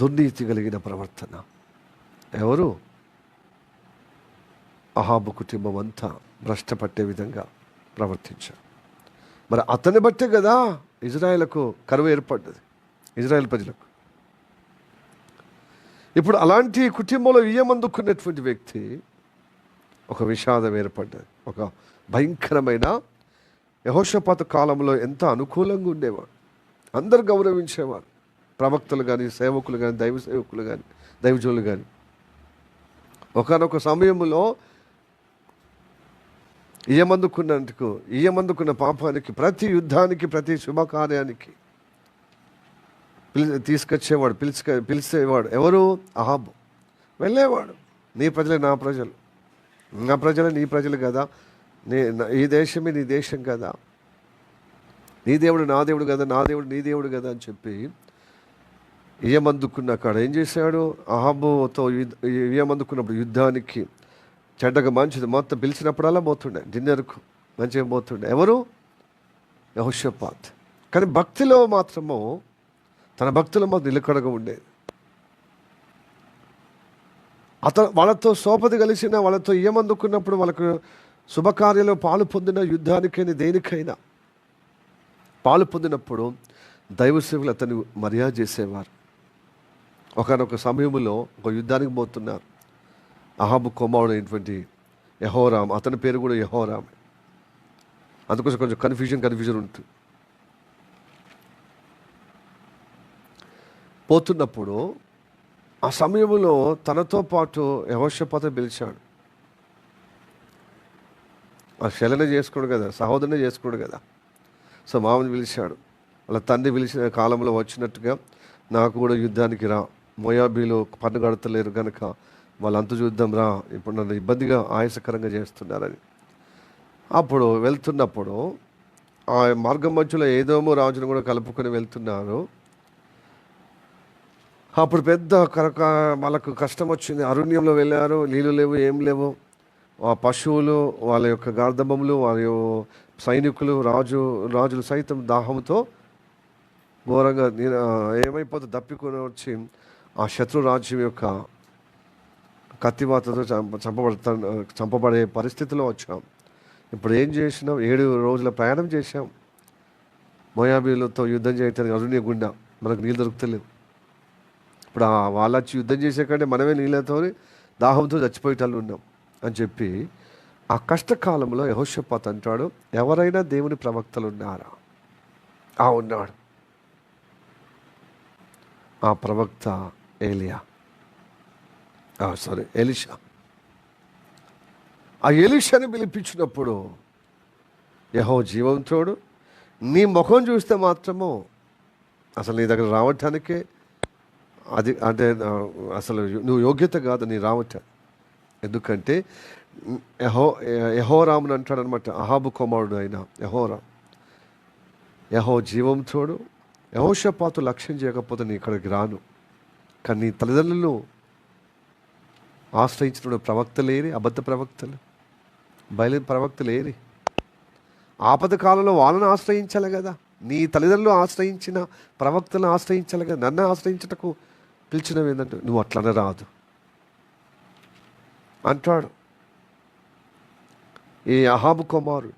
దుర్నీతి కలిగిన ప్రవర్తన. ఎవరు? అహాబు కుటుంబం అంతా భ్రష్టపట్టే విధంగా ప్రవర్తించారు. మరి అతన్ని బట్టే కదా ఇజ్రాయేలుకు కరువు ఏర్పడ్డది, ఇజ్రాయేల్ ప్రజలకు. ఇప్పుడు అలాంటి కుటుంబంలో వియ్యమందుకున్నటువంటి వ్యక్తి ఒక విషాదం ఏర్పడ్డది. ఒక భయంకరమైన, యెహోషాపాతు కాలంలో ఎంత అనుకూలంగా ఉండేవాడు, అందరు గౌరవించేవారు, ప్రవక్తలు కానీ, సేవకులు కానీ, దైవ సేవకులు కానీ, దైవజనులు కానీ. ఒకనొక సమయంలో ఇయ్యమందుకున్న పాపానికి, ప్రతి యుద్ధానికి, ప్రతి శుభకార్యానికి తీసుకొచ్చేవాడు, పిలిచేవాడు. ఎవరు? అహాబు. వెళ్ళేవాడు. నీ ప్రజలే నా ప్రజలు, నా ప్రజలే నీ ప్రజలు కదా, ఈ దేశమే నీ దేశం కదా, నీ దేవుడు నా దేవుడు కదా, నా దేవుడు నీ దేవుడు కదా అని చెప్పి ఇయ్యమందుకున్న కాడ ఏం చేశాడు? అహాబుతో ఇయ్యమందుకున్నప్పుడు యుద్ధానికి, చెడ్డగా మంచిది మొత్తం పిలిచినప్పుడల్లా పోతుండే, డిన్నర్కు మంచిగా పోతుండే. ఎవరు? యెహోషాపాత్. కానీ భక్తిలో మాత్రము, తన భక్తుల మాత్రం నిలకడగా ఉండేది. వాళ్ళతో సోపతి కలిసిన, వాళ్ళతో ఇయ్యమందుకున్నప్పుడు, వాళ్ళకు శుభకార్యంలో పాలు పొందిన, యుద్ధానికైనా దేనికైనా పాలు పొందినప్పుడు దైవ సేవకులు అతన్ని మర్యాద చేసేవారు. ఒకనొక సమయంలో ఒక యుద్ధానికి పోతున్నారు. అహాబు కుమారుడు అయినటువంటి యెహోరాం, అతని పేరు కూడా యెహోరాం. అందుకోసం కొంచెం కన్ఫ్యూజన్ ఉంటుంది. పోతున్నప్పుడు ఆ సమయంలో తనతో పాటు యెహోషాపాతు పిలిచాడు. ఆ శలన చేసుకోడు కదా, సహోదరునే చేసుకోడు కదా. సో మామని పిలిచాడు. వాళ్ళ తండ్రి పిలిచిన కాలంలో వచ్చినట్టుగా నాకు కూడా యుద్ధానికి రా, మోయాబీలు పన్ను కడతలేరు కనుక వాళ్ళంతా చూద్దాం రా, ఇప్పుడు నన్ను ఇబ్బందిగా ఆయాసకరంగా చేస్తున్నారని. అప్పుడు వెళ్తున్నప్పుడు ఆ మార్గం మధ్యలో ఏదోమో రాజును కూడా కలుపుకొని వెళ్తున్నారు. అప్పుడు పెద్ద వాళ్ళకు కష్టం వచ్చింది. అరణ్యంలో వెళ్ళారు, నీళ్ళు లేవు, ఏం లేవు. ఆ పశువులు, వాళ్ళ యొక్క గార్ధబములు, వాళ్ళ సైనికులు, రాజులు సైతం దాహంతో ఘోరంగా ఏమైపోతే దప్పికొని వచ్చి ఆ శత్రు రాజ్యం యొక్క కత్తివాతతో చంపబడే పరిస్థితిలో వచ్చాం. ఇప్పుడు ఏం చేసినాం? 7 రోజుల ప్రయాణం చేశాం మోయాబీలతో యుద్ధం చేయటానికి. అరణ్య గుండా మనకు నీళ్ళు దొరుకుతలేవు. ఇప్పుడు వాళ్ళు వచ్చి యుద్ధం చేసే కంటే మనమే నీళ్ళతో దాహంతో చచ్చిపోయేటట్లు ఉన్నాం. అని చెప్పి ఆ కష్టకాలంలో యెహోషాపాతు అంటాడు, ఎవరైనా దేవుని ప్రవక్తలు ఉన్నారా? ఉన్నాడు. ఆ ప్రవక్త ఎలీషా. ఆ ఎలీషాని పిలిపించినప్పుడు, యెహోవా జీవంతోడు, నీ ముఖం చూస్తే మాత్రము అసలు నీ దగ్గర రావటానికే అది అంటే అసలు నువ్వు యోగ్యత కాదు నీ రావటం. ఎందుకంటే యెహోరాముని అంటాడు అనమాట, అహాబు కుమారుడు అయిన యెహోవా జీవంతోడు, యెహోషాపాతు లక్ష్యం చేయకపోతే నీ ఇక్కడికి రాను. కానీ నీ తల్లిదండ్రులను ఆశ్రయించిన ప్రవక్తలేరి, అబద్ధ ప్రవక్తలు, బయలు ప్రవక్తలేరి. ఆపద కాలంలో వాళ్ళని ఆశ్రయించాలి కదా. నీ తల్లిదండ్రులు ఆశ్రయించిన ప్రవక్తలను ఆశ్రయించాలి కదా. నన్ను ఆశ్రయించటకు పిలిచినవి ఏంటంటే నువ్వు అట్లనే రాదు అంటాడు ఈ అహాబు కుమారుడు.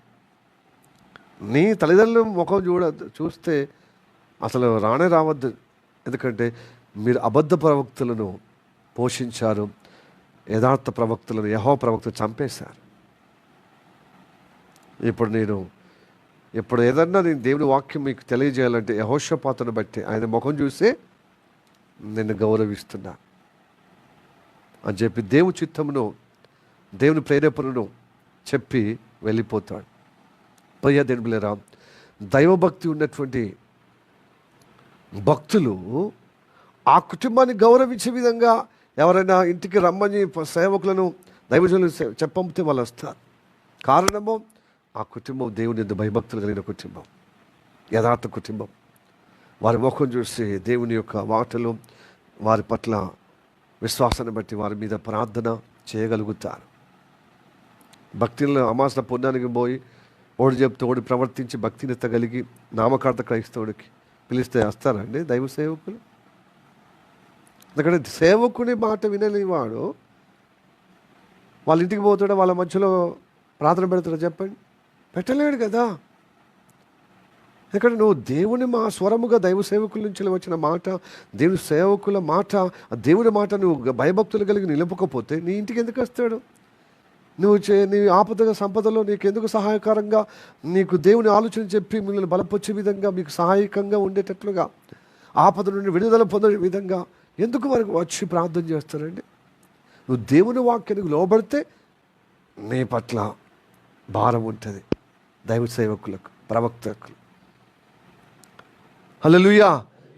నీ తల్లిదండ్రుల ముఖం చూస్తే అసలు రానే రావద్దు. ఎందుకంటే మీరు అబద్ధ ప్రవక్తలను పోషించారు, యథార్థ ప్రవక్తలను, యెహోవా ప్రవక్తలు చంపేశారు. ఇప్పుడు ఏదన్నా నేను దేవుని వాక్యం మీకు తెలియజేయాలంటే యెహోషాపాతును బట్టి ఆయన ముఖం చూసే నిన్ను గౌరవిస్తున్నా అని చెప్పి దేవుని చిత్తమును, దేవుని ప్రేరేపణను చెప్పి వెళ్ళిపోతాడు. ప్రియ దేవులారా, దైవభక్తి ఉన్నటువంటి భక్తులు ఆ కుటుంబాన్ని గౌరవించే విధంగా ఎవరైనా ఇంటికి రమ్మని సేవకులను దైవజనులు చెప్పంపితే వాళ్ళు వస్తారు. కారణము ఆ కుటుంబం దేవుని భయభక్తులు కలిగిన కుటుంబం, యథార్థ కుటుంబం. వారి ముఖం చూసి దేవుని యొక్క మాటలు వారి పట్ల విశ్వాసాన్ని బట్టి వారి మీద ప్రార్థన చేయగలుగుతారు. భక్తిలో అమాస పుణ్యానికి పోయి ఓడి చెప్తూ ఓడి ప్రవర్తించి భక్తినిత కలిగి నామకార్థ క్రైస్తవుడికి పిలిస్తే వస్తారండి దైవ సేవకులు? ఎందుకంటే సేవకుని మాట వినని వాడు వాళ్ళ ఇంటికి పోతాడు, వాళ్ళ మధ్యలో ప్రార్థన పెడతాడు? చెప్పండి, పెట్టలేడు కదా. ఎందుకంటే నువ్వు దేవుని స్వరముగా దైవ సేవకుల నుంచి వచ్చిన మాట, దేవుని సేవకుల మాట, దేవుని మాట నువ్వు భయభక్తులు కలిగి నిలుపకపోతే నీ ఇంటికి ఎందుకు వస్తాడు? నీ ఆపదగా సంపదలో నీకు ఎందుకు సహాయకరంగా, నీకు దేవుని ఆలోచన చెప్పి మిమ్మల్ని బలపరిచే విధంగా, మీకు సహాయకంగా ఉండేటట్లుగా, ఆపద నుండి విడుదల పొందే విధంగా ఎందుకు వారికి వచ్చి ప్రార్థన చేస్తారండి? నువ్వు దేవుని వాక్యానికి లోబడితే నీ పట్ల భారం ఉంటుంది దైవ సేవకులకు, ప్రవక్తలకు. హల్లెలూయా.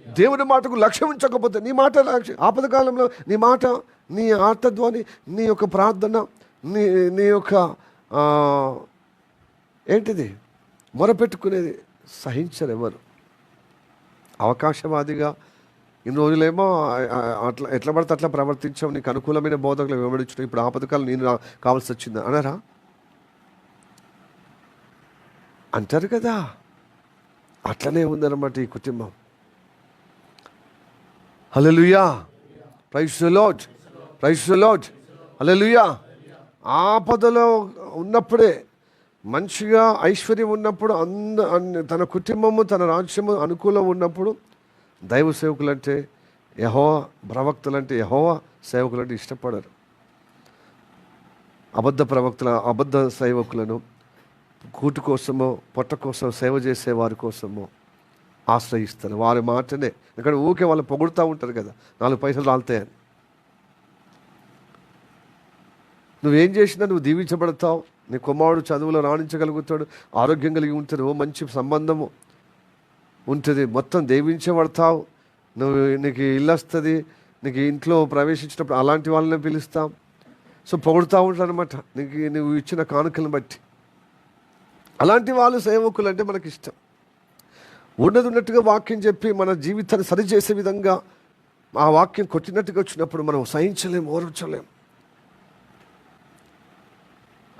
దేవుని మాటకు లక్ష్యం ఉంచకపోతే నీ మాట ఆపదకాలంలో నీ మాట, నీ ఆర్తధ్వని, నీ యొక్క ప్రార్థన, నీ యొక్క ఏంటిది మొరపెట్టుకునేది సహించరు ఎవరు. అవకాశవాదిగా ఇన్ని రోజులేమో అట్లా ఎట్లా పడితే అట్లా ప్రవర్తించావు, నీకు అనుకూలమైన బోధకులు వెంబడించడం, ఇప్పుడు ఆపదకాలం నేను కావాల్సి వచ్చింది అనరా? అంటారు కదా. అట్లనే ఉందన్నమాట ఈ కుటుంబం. Hallelujah, praise the lord, praise the lord, hallelujah. ఆపదలో ఉన్నప్పుడే, మంచిగా ఐశ్వర్యం ఉన్నప్పుడు, తన కుటుంబము తన రాజ్యము అనుకూలం ఉన్నప్పుడు దైవ సేవకులు అంటే, యెహోవా ప్రవక్తలు అంటే, యెహోవా సేవకులు అంటే ఇష్టపడరు. అబద్ధ సేవకులను కూటు కోసమో పొట్ట కోసం సేవ చేసే వారి కోసమో ఆశ్రయిస్తారు. వారి మాటనే, ఎందుకంటే ఊకే వాళ్ళు పొగుడుతూ ఉంటారు కదా, 4 పైసలు రాలుతాయని. నువ్వేం చేసినా నువ్వు దీవించబడతావు, నీ కుమారుడు చదువులో రాణించగలుగుతాడు, ఆరోగ్యం కలిగి ఉంటాడు, మంచి సంబంధము ఉంటుంది, మొత్తం దీవించబడతావు, నీకు ఇల్లు వస్తుంది, నీకు ఇంట్లో ప్రవేశించినప్పుడు అలాంటి వాళ్ళని పిలుస్తాం. సో పొగుడుతూ ఉంటారు అనమాట నువ్వు ఇచ్చిన కానుకలను బట్టి. అలాంటి వాళ్ళు సేవకులు అంటే మనకి ఇష్టం. ఉన్నట్టుగా వాక్యం చెప్పి మన జీవితాన్ని సరిచేసే విధంగా ఆ వాక్యం కొట్టినట్టుగా వచ్చినప్పుడు మనం సహించలేము, ఓర్చలేము.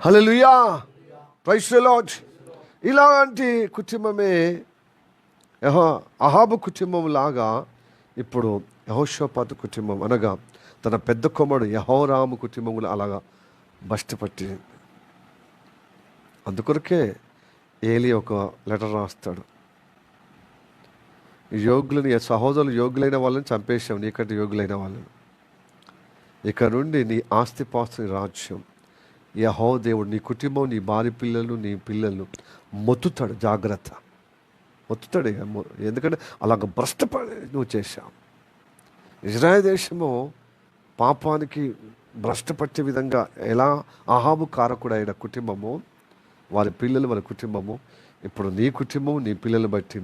హల్లెలూయా, ప్రైజ్ ది లార్డ్. ఇలాంటి కుటుంబమే అహాబు కుటుంబం లాగా ఇప్పుడు యెహోషాపాతు కుటుంబం, అనగా తన పెద్ద కుమారుడు యెహోరాము కుటుంబం అలాగా బస్టిపట్టి. అందుకొరకే ఏలి ఒక లెటర్ రాస్తాడు, యోగులని, సహోదరులు యోగులైన వాళ్ళని చంపేశావు, నీకంటే యోగులైన వాళ్ళని, ఇక నుండి నీ ఆస్తిపాస్తుని రాజ్యం యెహోవా దేవుడు నీ కుటుంబం, నీ భార్య పిల్లలు, నీ పిల్లలు మొత్తుతాడు. జాగ్రత్త, మొత్తుతాడు. ఎందుకంటే అలాగ భ్రష్టపడి నువ్వు చేశావు. ఇజ్రాయెల్ దేశము పాపానికి భ్రష్టపట్టే విధంగా ఎలా అహాబు కారకుడైన కుటుంబము, వారి పిల్లలు, వారి కుటుంబము, ఇప్పుడు నీ కుటుంబం, నీ పిల్లలు బట్టి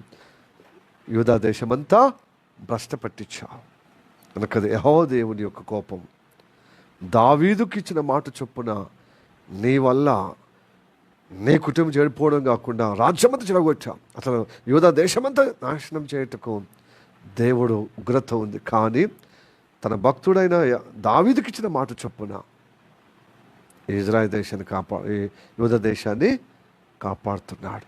యూదా దేశమంతా భ్రష్టపట్టించావు. కనుక యెహోవా దేవుని యొక్క కోపం. దావీదుకి ఇచ్చిన మాట చొప్పున నీ వల్ల నీ కుటుంబం చెడిపోవడం కాకుండా రాజ్యమంతా చెడగొచ్చాం. అసలు యూదా దేశమంతా నాశనం చేయటకు దేవుడు ఉగ్రత ఉంది. కానీ తన భక్తుడైన దావీదుకి ఇచ్చిన మాట చొప్పున ఇజ్రాయెల్ దేశాన్ని యూదా దేశాన్ని కాపాడుతున్నాడు.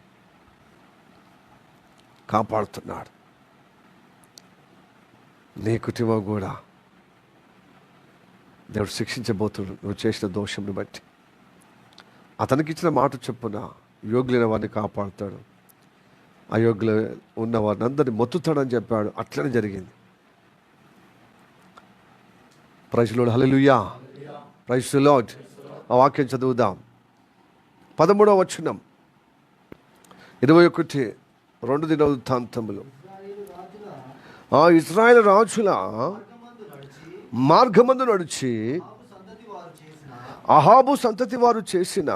నీ కుటుంబం కూడా దేవుడు శిక్షించబోతున్నాడు నువ్వు చేసిన దోషంని బట్టి. అతనికి ఇచ్చిన మాట చొప్పున యోగ్యులైన వారిని కాపాడుతాడు, అయోగ్యులు ఉన్న వారిని అందరినీ మొత్తుతాడని చెప్పాడు. అట్లనే జరిగింది. Praise lord, hallelujah, praise the lord. ఆ వాక్యం చదువుదాం. 13వ వచనం, 21 దినవృత్తాంతములు. ఆ ఇశ్రాయేలు రాజుల మార్గమందు నడిచి అహాబు సంతతి వారు చేసిన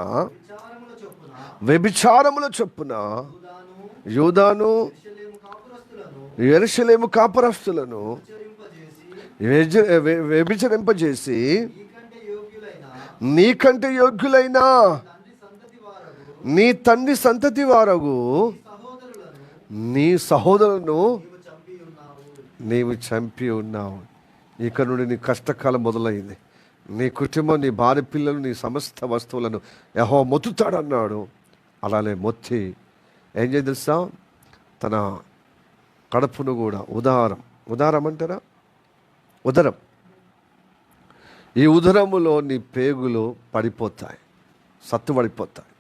వ్యభిచారముల చొప్పున యూదాను యెరూషలేము కాపురస్తులను వ్యభిచరింపజేసి నీకంటే యోగ్యులైన నీ తండ్రి సంతతి వారగు నీ సహోదరులను నీవు చంపి ఉన్నావు. ఇక నుండి నీ కష్టకాలం మొదలైంది. నీ కుటుంబం, నీ భార్య పిల్లలు, నీ సమస్త వస్తువులను యెహోవా మొత్తుతాడన్నాడు. అలానే మొత్తి ఏం చేయ తెలుసా, తన కడుపును కూడా ఉదారం అంటారా, ఉదరం, ఈ ఉదరములో నీ పేగులు పడిపోతాయి, సత్తుపడిపోతాయి.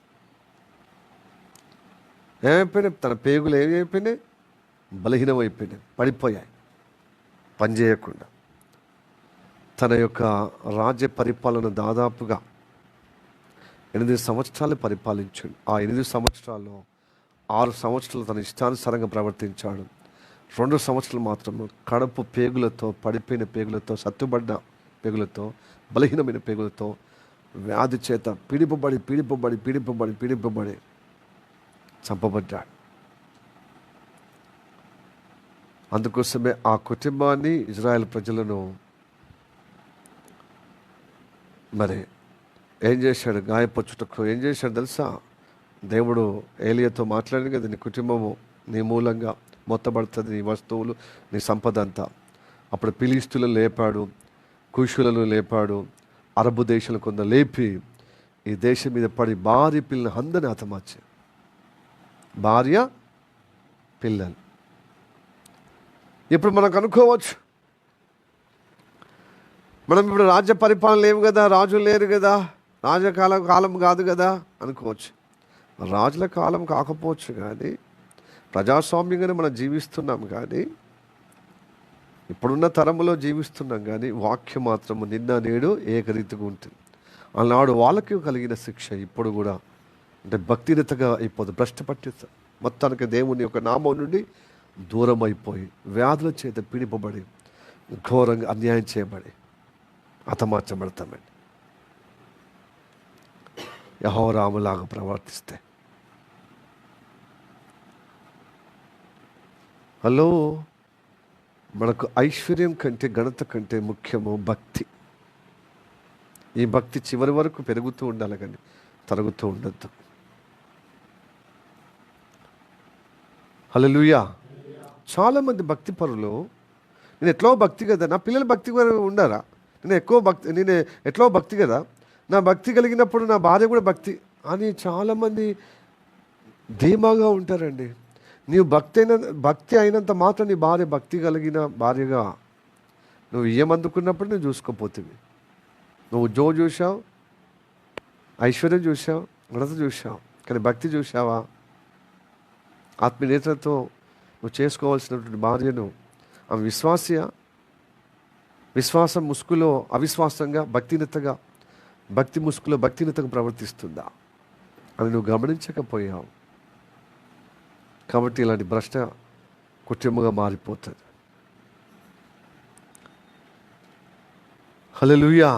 ఏమైపోయినాయి? తన పేగులు ఏమైపోయినాయి? బలహీనమైపోయినాయి, పడిపోయాయి, పనిచేయకుండా. తన యొక్క రాజ్య పరిపాలన దాదాపుగా 8 సంవత్సరాలు పరిపాలించాడు. ఆ 8 సంవత్సరాల్లో 6 సంవత్సరాలు తన ఇష్టానుసారంగా ప్రవర్తించాడు. 2 సంవత్సరాలు మాత్రం కడుపు పేగులతో, పడిపోయిన పేగులతో, సత్తుబడ్డ పేగులతో, బలహీనమైన పేగులతో వ్యాధి చేత పీడిపబడి చంపబడ్డాడు. అందుకోసమే ఆ కుటుంబాన్ని, ఇజ్రాయెల్ ప్రజలను మరి ఏం చేశాడు? గాయపరచుటకు ఏం చేశాడు తెలుసా? దేవుడు ఏలియాతో మాట్లాడింది కదా, నీ కుటుంబము నీ మూలంగా మొత్తబడుతుంది, నీ వస్తువులు, నీ సంపద అంతా. అప్పుడు ఫిలిష్తీయులను లేపాడు, కూషులను లేపాడు, అరబు దేశాలను కొందరు లేపి ఈ దేశం మీద పడి భార్య పిల్లలు అందరినీ హతమార్చారు. భార్య పిల్లలు. ఇప్పుడు మనకు అనుకోవచ్చు, మనం ఇప్పుడు రాజ్య పరిపాలన లేవు కదా, రాజులు లేరు కదా, కాలం కాదు కదా అనుకోవచ్చు. రాజుల కాలం కాకపోవచ్చు, కానీ ప్రజాస్వామ్యంగానే మనం జీవిస్తున్నాం. కానీ ఇప్పుడున్న తరంలో జీవిస్తున్నాం. కానీ వాక్యం మాత్రము నిన్న నేడు ఏకరీతిగా ఉంటుంది. ఆనాడు వాళ్ళకి కలిగిన శిక్ష ఇప్పుడు కూడా అంటే భక్తిరతగా అయిపోతుంది, భ్రష్టపట్టిస్తుంది. మొత్తానికి దేవుని యొక్క నామం నుండి దూరం అయిపోయి, వ్యాధుల చేత పీడిపబడి, ఘోరంగా అన్యాయం చేయబడి హతమార్చబడతామండి. యెహోవా రాములాగా ప్రవర్తిస్తే. హలో, మనకు ఐశ్వర్యం కంటే, ఘనత కంటే ముఖ్యము భక్తి. ఈ భక్తి చివరి వరకు పెరుగుతూ ఉండాలి, కానీ తరుగుతూ ఉండద్దు. హల్లెలూయా. చాలామంది భక్తి పరులు, నేను ఎట్లో భక్తి కదా, నా పిల్లలు భక్తి ఉండరా, నేను ఎట్లో భక్తి కదా, నా భక్తి కలిగినప్పుడు నా భార్య కూడా భక్తి అని చాలామంది ధీమాగా ఉంటారండి. నీవు భక్తి అయినంత మాత్రం నీ భార్య భక్తి కలిగిన భార్యగా నువ్వు ఏమందుకున్నప్పుడు నువ్వు చూసుకోపోతుంది. నువ్వు ఉద్యోగం చూసావు, ఐశ్వర్యం చూసావు, ఘనత చూసావు, కానీ భక్తి చూసావా? ఆత్మీయతతో నువ్వు చేసుకోవాల్సినటువంటి భార్యను ఆమె విశ్వాసం ముసుగులో అవిశ్వాసంగా, భక్తినతగా భక్తి ముసుగులో భక్తినితకు ప్రవర్తిస్తుందా అని నువ్వు గమనించకపోయావు. కాబట్టి ఇలాంటి భ్రష్ట కుటుంబంగా మారిపోతుంది. హల్లెలూయా.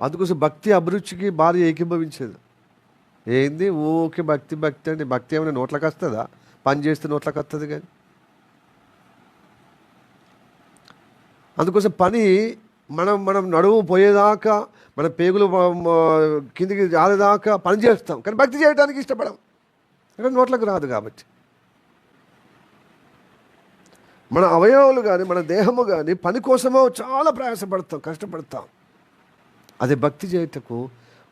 అందుకోసం భక్తి అభిరుచికి భార్య ఏకీభవించేది. ఏంది ఓకే భక్తి భక్తి అంటే భక్తి ఏమైనా నోట్లకు వస్తుందా? పని చేస్తే నోట్లకు వస్తుంది కానీ. అందుకోసం పని మనం మనం నడుము పోయేదాకా, మన పేగులు కిందికి జారేదాకా పని చేస్తాం, కానీ భక్తి చేయడానికి ఇష్టపడం, కానీ నోట్లకు రాదు. కాబట్టి మన అవయవాలు కానీ మన దేహము కానీ పని కోసమో చాలా ప్రయాసపడతాం, కష్టపడతాం. అదే భక్తి చేయటకు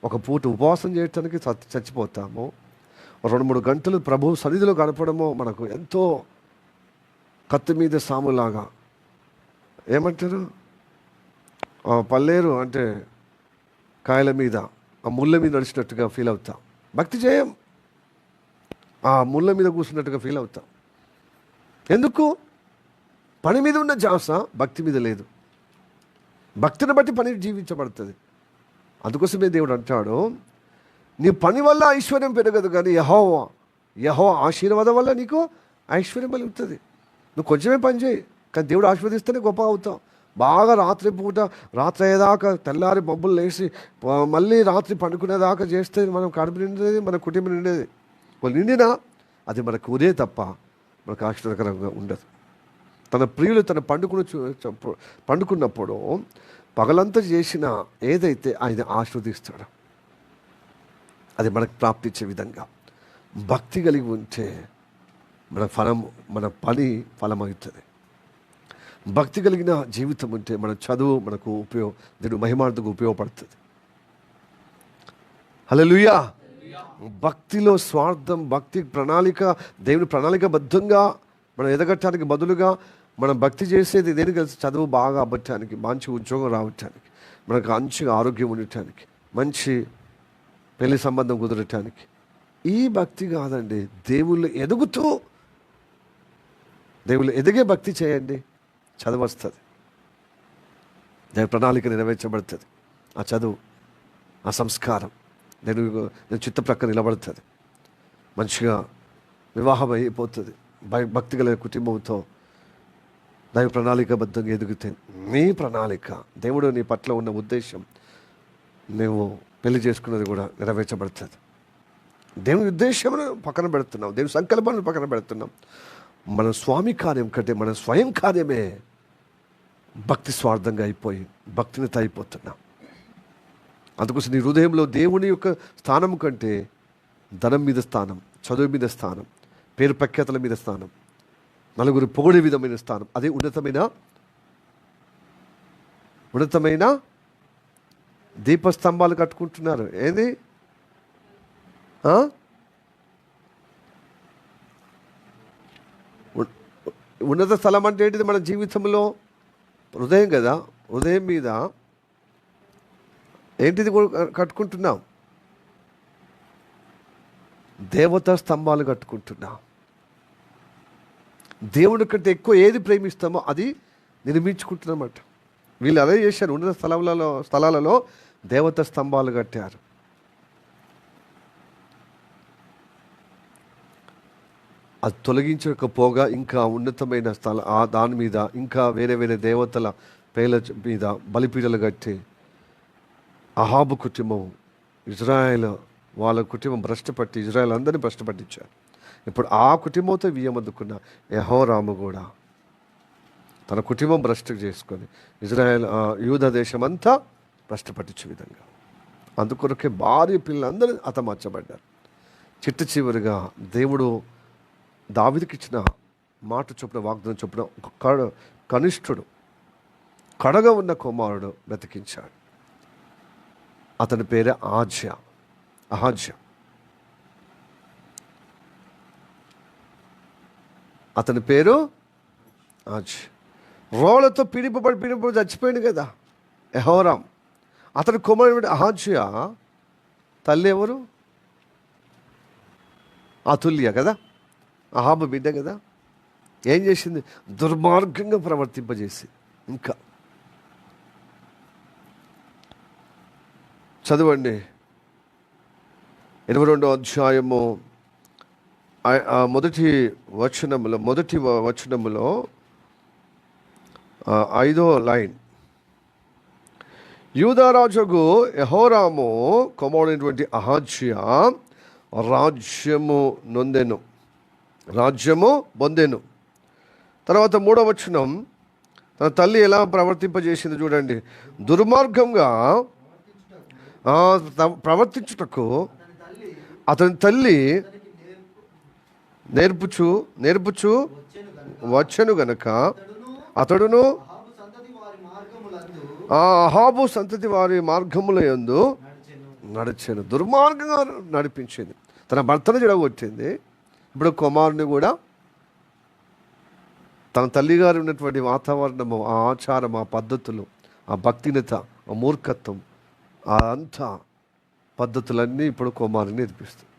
ఒక పూట ఉపవాసం చేయటానికి చచ్చిపోతాము. 2-3 గంటలు ప్రభు సన్నిధిలో గడపడము మనకు ఎంతో కత్తి మీద సాములాగా, ఏమంటారు పల్లేరు అంటే కాయల మీద ఆ ముళ్ళ మీద నడిచినట్టుగా ఫీల్ అవుతాం. భక్తి చేయం, ఆ ముళ్ళ మీద కూర్చున్నట్టుగా ఫీల్ అవుతాం. ఎందుకు? పని మీద ఉన్న ధ్యాస భక్తి మీద లేదు. భక్తిని బట్టి పని జీవించబడుతుంది. అందుకోసమే దేవుడు అంటాడు, నీ పని వల్ల ఐశ్వర్యం పెరగదు, కానీ యెహోవా ఆశీర్వాదం వల్ల నీకు ఐశ్వర్యం కలుగుతుంది. నువ్వు కొంచెమే పని చేయి, కానీ దేవుడు ఆశీర్వదిస్తేనే గొప్ప అవుతావు. బాగా రాత్రి అయ్యేదాకా తెల్లారి బొబ్బులు లేచి మళ్ళీ రాత్రి పండుకునేదాకా చేస్తే మనం కడుపు నిండేది, మన కుటుంబం నిండేది. వాళ్ళు నిండినా అది మనకు ఉదే తప్ప మనకు ఆశ్చర్యకరంగా ఉండదు. తన ప్రియులు తన పండుకున్నప్పుడు పగలంతా చేసిన ఏదైతే ఆయన ఆశీర్వదిస్తాడో అది మనకు ప్రాప్తించే విధంగా భక్తి కలిగి ఉంటే మన పని ఫలమవుతుంది. భక్తి కలిగిన జీవితం ఉంటే మన చదువు మనకు దేవుని మహిమార్థకు ఉపయోగపడుతుంది. హల్లెలూయా. భక్తిలో స్వార్థం, భక్తి ప్రణాళిక, దేవుని ప్రణాళికబద్ధంగా మనం ఎదగటానికి బదులుగా మనం భక్తి చేసేది దేని కలిసి చదువు బాగా అవ్వటానికి, మంచి ఉద్యోగం రావటానికి, మనకు మంచిగా ఆరోగ్యం ఉండటానికి, మంచి పెళ్లి సంబంధం కుదరటానికి. ఈ భక్తి కాదండి. దేవుళ్ళు ఎదిగే భక్తి చేయండి, చదువు వస్తుంది, దేవుని ప్రణాళిక నెరవేర్చబడుతుంది. ఆ చదువు, ఆ సంస్కారం నేను చిత్త ప్రక్క నిలబడుతుంది, మంచిగా వివాహం అయిపోతుంది. భక్తి గల కుటుంబంతో దైవ ప్రణాళికబద్ధంగా ఎదుగుతే నీ ప్రణాళిక, దేవుడు నీ పట్ల ఉన్న ఉద్దేశం, నువ్వు పెళ్లి చేసుకున్నది కూడా నెరవేర్చబడుతుంది. దేవుని ఉద్దేశమును పక్కన పెడుతున్నాం, దేవుని సంకల్పాలను పక్కన పెడుతున్నాం. మన స్వామి కార్యం కంటే మన స్వయం కార్యమే భక్తి స్వార్థంగా అయిపోయి భక్తిని అయిపోతున్నాం. అందుకోసం నీ హృదయంలో దేవుని యొక్క స్థానం కంటే ధనం మీద స్థానం, చదువు మీద స్థానం, పేరు ప్రఖ్యాతల మీద స్థానం, నలుగురు పొగిడే విధమైన స్థానం, అదే ఉన్నతమైన దీపస్తంభాలు కట్టుకుంటున్నారు. ఏది ఉన్నత స్థలం అంటే ఏంటిది? మన జీవితంలో హృదయం కదా. హృదయం మీద ఏంటిది కట్టుకుంటున్నాం? దేవతా స్తంభాలు కట్టుకుంటున్నాం. దేవుడి కంటే ఎక్కువ ఏది ప్రేమిస్తామో అది నిర్మించుకుంటున్నమాట. వీళ్ళు అదే చేశారు. ఉన్నత స్థలాలలో దేవతా స్తంభాలు కట్టారు. అది తొలగించకపోగా ఇంకా ఉన్నతమైన దాని మీద ఇంకా వేరే వేరే దేవతల పేర్ల మీద బలిపీడలు కట్టి అహాబు కుటుంబం, ఇజ్రాయెల్ వాళ్ళ కుటుంబం భ్రష్టపట్టి ఇజ్రాయెల్ అందరినీ భ్రష్టపట్టించారు. ఇప్పుడు ఆ కుటుంబంతో వియ్యమందుకున్న యెహోరాము కూడా తన కుటుంబం భ్రష్ట చేసుకొని ఇజ్రాయెల్ యూదా దేశం అంతా భ్రష్టపట్టించే విధంగా, అందుకొరకే భార్య పిల్లలందరూ హతమార్చబడ్డారు. చివరిగా దేవుడు దావీదుకి ఇచ్చిన మాట చొప్పున, వాగ్దానం చొప్పున కనిష్ఠుడు, కడగా ఉన్న కుమారుడు బ్రతికించాడు. అతని పేరే అహాజ్య. అతని పేరు రోళ్లతో పీడిపడి చచ్చిపోయింది కదా యెహోరాం. అతని కుమారుడు అహాజ్య తల్లి ఎవరు? అతుల్య కదా, అహాబు బిడ్డ కదా. ఏం చేసింది? దుర్మార్గంగా ప్రవర్తింపజేసి ఇంకా చదవండి. 22వ అధ్యాయము మొదటి వచనములో 5వ లైన్. యూదారాజుకు యెహోరాము కుమారుడైనటువంటి అహజ్యా రాజ్యము పొందెను. తర్వాత 3వ వచనం, తన తల్లి ఎలా ప్రవర్తింపజేసింది చూడండి. దుర్మార్గంగా ప్రవర్తించుటకు అతని తల్లి నేర్పుచు వచ్చెను గనక అతడును అహాబు సంతతి వారి మార్గముల యందు నడిచాను. దుర్మార్గంగా నడిపించింది, తన భర్తను చెడగొట్టింది. ఇప్పుడు కుమారుని కూడా తన తల్లిగారు ఉన్నటువంటి వాతావరణము, ఆ ఆచారం, ఆ పద్ధతులు, ఆ భక్తినత, ఆ మూర్ఖత్వం, ఆ అంతా పద్ధతులన్నీ ఇప్పుడు కుమారుని నేర్పిస్తుంది.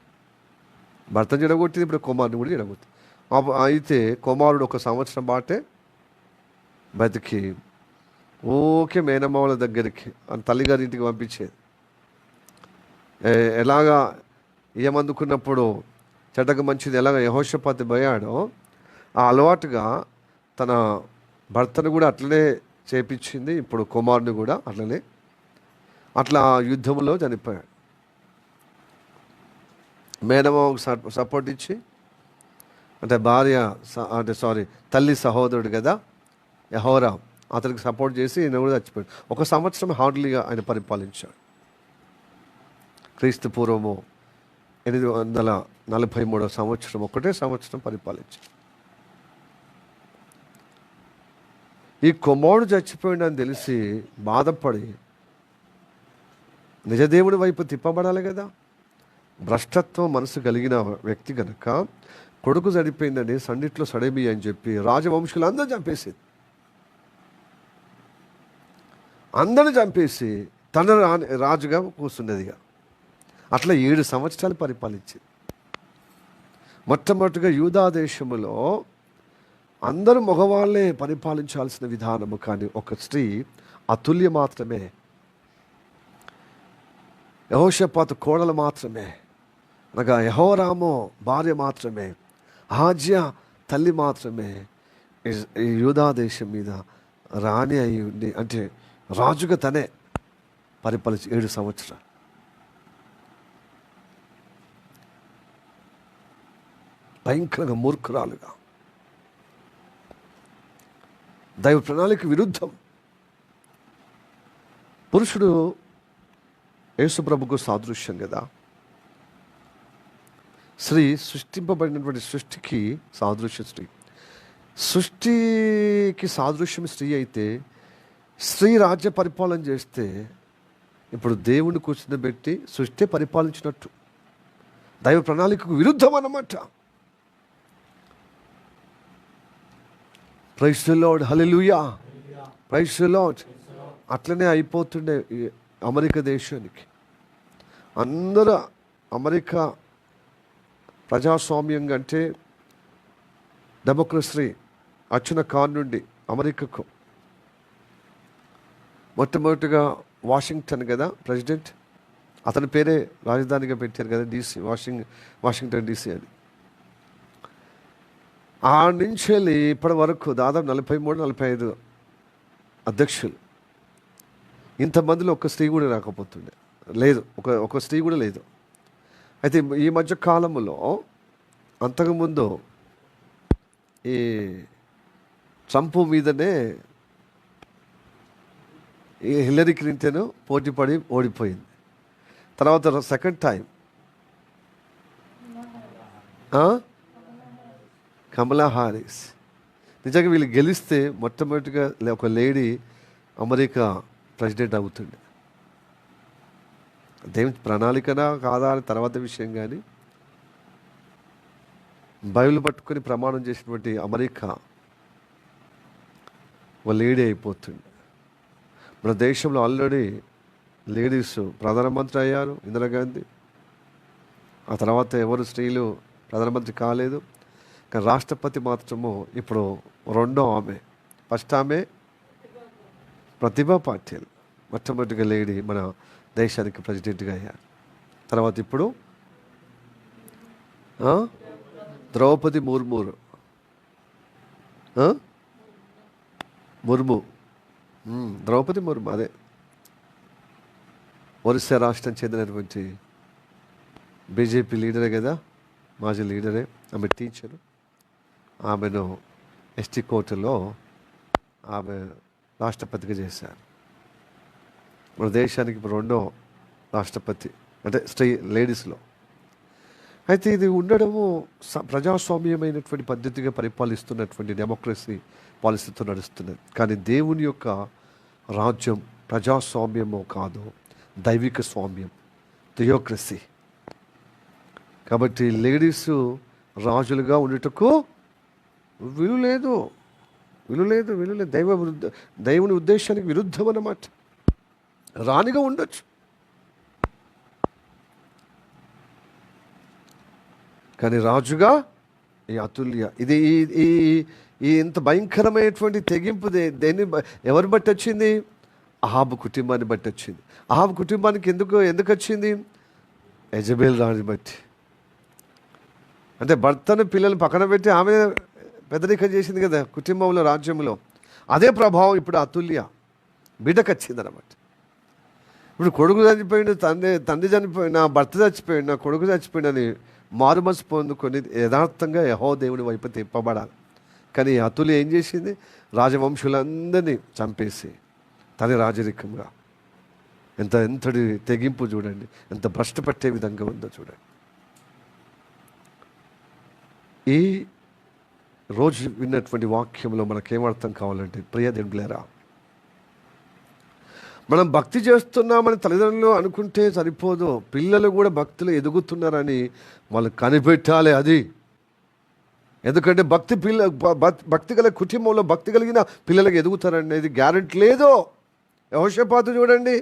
భర్తను చెడగొట్టింది, ఇప్పుడు కుమారుని కూడా చెడగొట్టింది. అయితే కుమారుడు 1 సంవత్సరం బాటే బతికి ఓకే మేనమామల దగ్గరికి తల్లిగారి ఇంటికి పంపించేది. ఎలాగా ఏమందుకున్నప్పుడు చెడ్డకు మంచిది ఎలాగ యెహోషాపాతు పోయాడో ఆ అలవాటుగా తన భర్తను కూడా అట్లనే చేపించింది. ఇప్పుడు కుమారుని కూడా అట్లా యుద్ధంలో చనిపోయాడు. మేనమామకు సపోర్ట్ ఇచ్చి, తల్లి సహోదరుడు కదా యెహోరాం, అతనికి సపోర్ట్ చేసి ఈయన కూడా చచ్చిపోయాడు. 1 సంవత్సరం హార్డ్లీగా ఆయన పరిపాలించాడు. క్రీస్తు పూర్వము 843వ సంవత్సరం, 1 సంవత్సరం పరిపాలించాడు. ఈ కుమారుడు చచ్చిపోయిందని తెలిసి బాధపడి నిజదేవుడి వైపు తిప్పబడాలి కదా. భ్రష్టత్వం మనసు కలిగిన వ్యక్తి కనుక కొడుకు చనిపోయిందని సండిట్లో సడేమి అని చెప్పి రాజవంశులు అందరూ చంపేసింది. అందరిని చంపేసి తన రాజుగా కూర్చున్నదిగా. అట్లా 7 సంవత్సరాలు పరిపాలించింది. మొట్టమొదటిగా యూదా దేశములో అందరూ మగవాళ్ళే పరిపాలించాల్సిన విధానము, కానీ ఒక స్త్రీ అతుల్య మాత్రమే, యెహోషాపాతు కోడలు మాత్రమే, అనగా యెహోరాము భార్య మాత్రమే, అహజ్యా తల్లి మాత్రమే ఈ యూదా దేశం మీద రాణి అయి ఉండి, అంటే రాజుగా తనే పరిపాలించి 7 సంవత్సరాలు. భయంకరంగా మూర్ఖురాలుగా, దైవ ప్రణాళిక విరుద్ధం. పురుషుడు యేసు ప్రభుకు సాదృశ్యం కదా. స్త్రీ సృష్టింపబడినటువంటి సృష్టికి సాదృశ్య స్త్రీ. సృష్టికి సాదృశ్యం స్త్రీ అయితే స్త్రీ రాజ్య పరిపాలన చేస్తే ఇప్పుడు దేవుని కూర్చుండబెట్టి సృష్టి పరిపాలించినట్టు. దైవ ప్రణాళికకు విరుద్ధం అన్నమాట. Praise the lord, hallelujah, praise the lord. అట్లనే అయిపోతుండే అమెరికా దేశానికి. అందరూ అమెరికా ప్రజాస్వామ్యంగా, అంటే డెమోక్రసీ వచ్చిన కాన్ నుండి అమెరికాకు మొట్టమొదటిగా వాషింగ్టన్ కదా ప్రెసిడెంట్, అతని పేరే రాజధానిగా పెట్టారు కదా DC, వాషింగ్టన్ DC అని. ఆ నుంచి వెళ్ళి ఇప్పటి వరకు దాదాపు 43-45 అధ్యక్షులు. ఇంతమందిలో ఒక స్త్రీ కూడా రాకపోతుండే, లేదు, ఒక స్త్రీ కూడా లేదు. అయితే ఈ మధ్య కాలంలో, అంతకుముందు ఈ ట్రంప్ మీదనే ఈ హిల్లరీ క్లింటన్ పోటీ పడి ఓడిపోయింది. తర్వాత సెకండ్ టైం కమలా హారిస్. నిజంగా వీళ్ళు గెలిస్తే మొట్టమొదటిగా ఒక లేడీ అమెరికా ప్రెసిడెంట్ అవుతుండే. దేవుని ప్రణాళికనా కాదా అని తర్వాత విషయం, కానీ బైబిల్ పట్టుకొని ప్రమాణం చేసినటువంటి అమెరికా ఒక లేడీ అయిపోతుంది. మన దేశంలో ఆల్రెడీ లేడీస్ ప్రధానమంత్రి అయ్యారు, ఇందిరాగాంధీ. ఆ తర్వాత ఎవరు స్త్రీలు ప్రధానమంత్రి కాలేదు. కానీ రాష్ట్రపతి మాత్రము ఇప్పుడు 2వ ఆమె. ఫస్ట్ ఆమె ప్రతిభా పాటిల్, మొట్టమొదటిగా లేడీ మన దేశానికి ప్రెసిడెంట్గా అయ్యాడు. తర్వాత ఇప్పుడు ద్రౌపది ముర్ము ద్రౌపది ముర్ము, అదే ఒరిస్సా రాష్ట్రం చెందినటువంటి బీజేపీ లీడరే కదా, మాజీ లీడరే. ఆమె టీచరు. ఆమెను ఎస్టీ కోర్టులో ఆమె రాష్ట్రపతిగా చేశారు. మన దేశానికి ఇప్పుడు 2వ రాష్ట్రపతి, అంటే లేడీస్లో. అయితే ఇది ఉండడము ప్రజాస్వామ్యమైనటువంటి పద్ధతిగా పరిపాలిస్తున్నటువంటి డెమోక్రసీ పాలసీతో నడుస్తున్నది. కానీ దేవుని యొక్క రాజ్యం ప్రజాస్వామ్యము కాదు, దైవిక స్వామ్యం, థియోక్రసీ. కాబట్టి లేడీసు రాజులుగా ఉండటకు విలువ లేదు. దేవుని ఉద్దేశానికి విరుద్ధం అన్నమాట. రాణిగా ఉండొచ్చు, కానీ రాజుగా ఈ అతుల్య. ఇది ఈ ఇంత భయంకరమైనటువంటి తెగింపు దేన్ని ఎవరు బట్టి వచ్చింది? అహాబు కుటుంబాన్ని బట్టి వచ్చింది. అహాబు కుటుంబానికి ఎందుకు వచ్చింది? యెజబెల్ రాణి బట్టి. అంటే భర్తను పిల్లలు పక్కన పెట్టి ఆమె పెద్దరికం చేసింది కదా కుటుంబంలో, రాజ్యంలో. అదే ప్రభావం ఇప్పుడు అతుల్య బిడ్డకు వచ్చింది అన్నమాట. ఇప్పుడు కొడుకు చనిపోయిండు, తండ్రి చనిపోయిన, నా భర్త చచ్చిపోయిండు, నా కొడుకు చచ్చిపోయిండని మారుమనసు పొందుకొని యథార్థంగా యెహోవా దేవుని వైపు తిప్పబడాలి. కానీ అతుల్య ఏం చేసింది? రాజవంశులందరినీ చంపేసి తన రాజరికంగా. ఎంతటి తెగింపు చూడండి, ఎంత భ్రష్టు పట్టే విధంగా ఉందో చూడండి. ఈ రోజు విన్నటువంటి వాక్యంలో మనకేమర్థం కావాలంటే, ప్రియ దేవులారా, మనం భక్తి చేస్తున్నామని తల్లిదండ్రులు అనుకుంటే సరిపోదు. పిల్లలు కూడా భక్తులు ఎదుగుతున్నారని వాళ్ళు కనిపెట్టాలి. అది ఎందుకంటే భక్తి గల కుటుంబంలో భక్తి కలిగిన పిల్లలకి ఎదుగుతారనేది గ్యారెంటీ లేదు. యెహోషాపాతు చూడండి,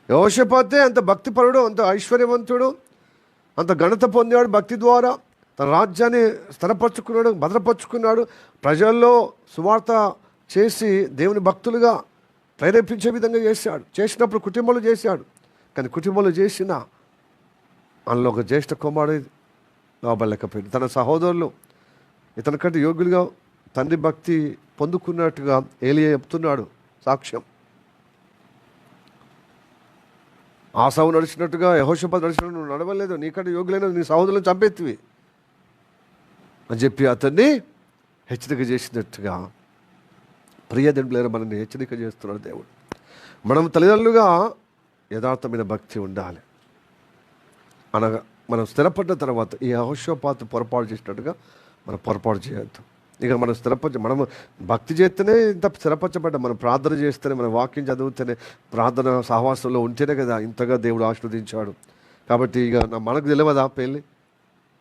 యెహోషాపాతే అంత భక్తిపరుడు, అంత ఐశ్వర్యవంతుడు, అంత ఘనత పొందాడు భక్తి ద్వారా. తన రాజ్యాన్ని స్థిరపరచుకున్నాడు, భద్రపరుచుకున్నాడు. ప్రజల్లో సువార్త చేసి దేవుని భక్తులుగా ప్రేరేపించే విధంగా చేసినప్పుడు కుటుంబంలో చేశాడు. కానీ కుటుంబంలో చేసిన అందులో ఒక జ్యేష్ఠ కుమారుడు లోబడలేకపోయాడు. తన సహోదరులు ఇతనికంటే యోగ్యులుగా తండ్రి భక్తి పొందుకున్నట్టుగా ఏలియా చెప్తున్నాడు సాక్ష్యం. ఆసావు నడిచినట్టుగా యెహోషాపాతు నడిచినట్టు నువ్వు నడవలేదు, నీకంటే యోగ్యులైన నీ సహోదరులను చంపేత్తివి అని చెప్పి అతన్ని హెచ్చరిక చేసినట్టుగా ప్రియ దేవులారా మనల్ని హెచ్చరిక చేస్తున్నాడు దేవుడు. మనం తల్లిదండ్రులుగా యథార్థమైన భక్తి ఉండాలి. అనగా మనం స్థిరపడ్డ తర్వాత ఈ యెహోషాపాతు పొరపాటు చేసినట్టుగా మనం పొరపాటు చేయొద్దు. ఇక మనం మనము భక్తి చేస్తేనే ఇంత స్థిరపరచబడ్డా. మనం ప్రార్థన చేస్తేనే, మన వాక్యం చదివితేనే, ప్రార్థన సహవాసంలో ఉంటేనే కదా ఇంతగా దేవుడు ఆశీర్వదించాడు. కాబట్టి ఇక మనకు తెలియదా పెళ్ళి,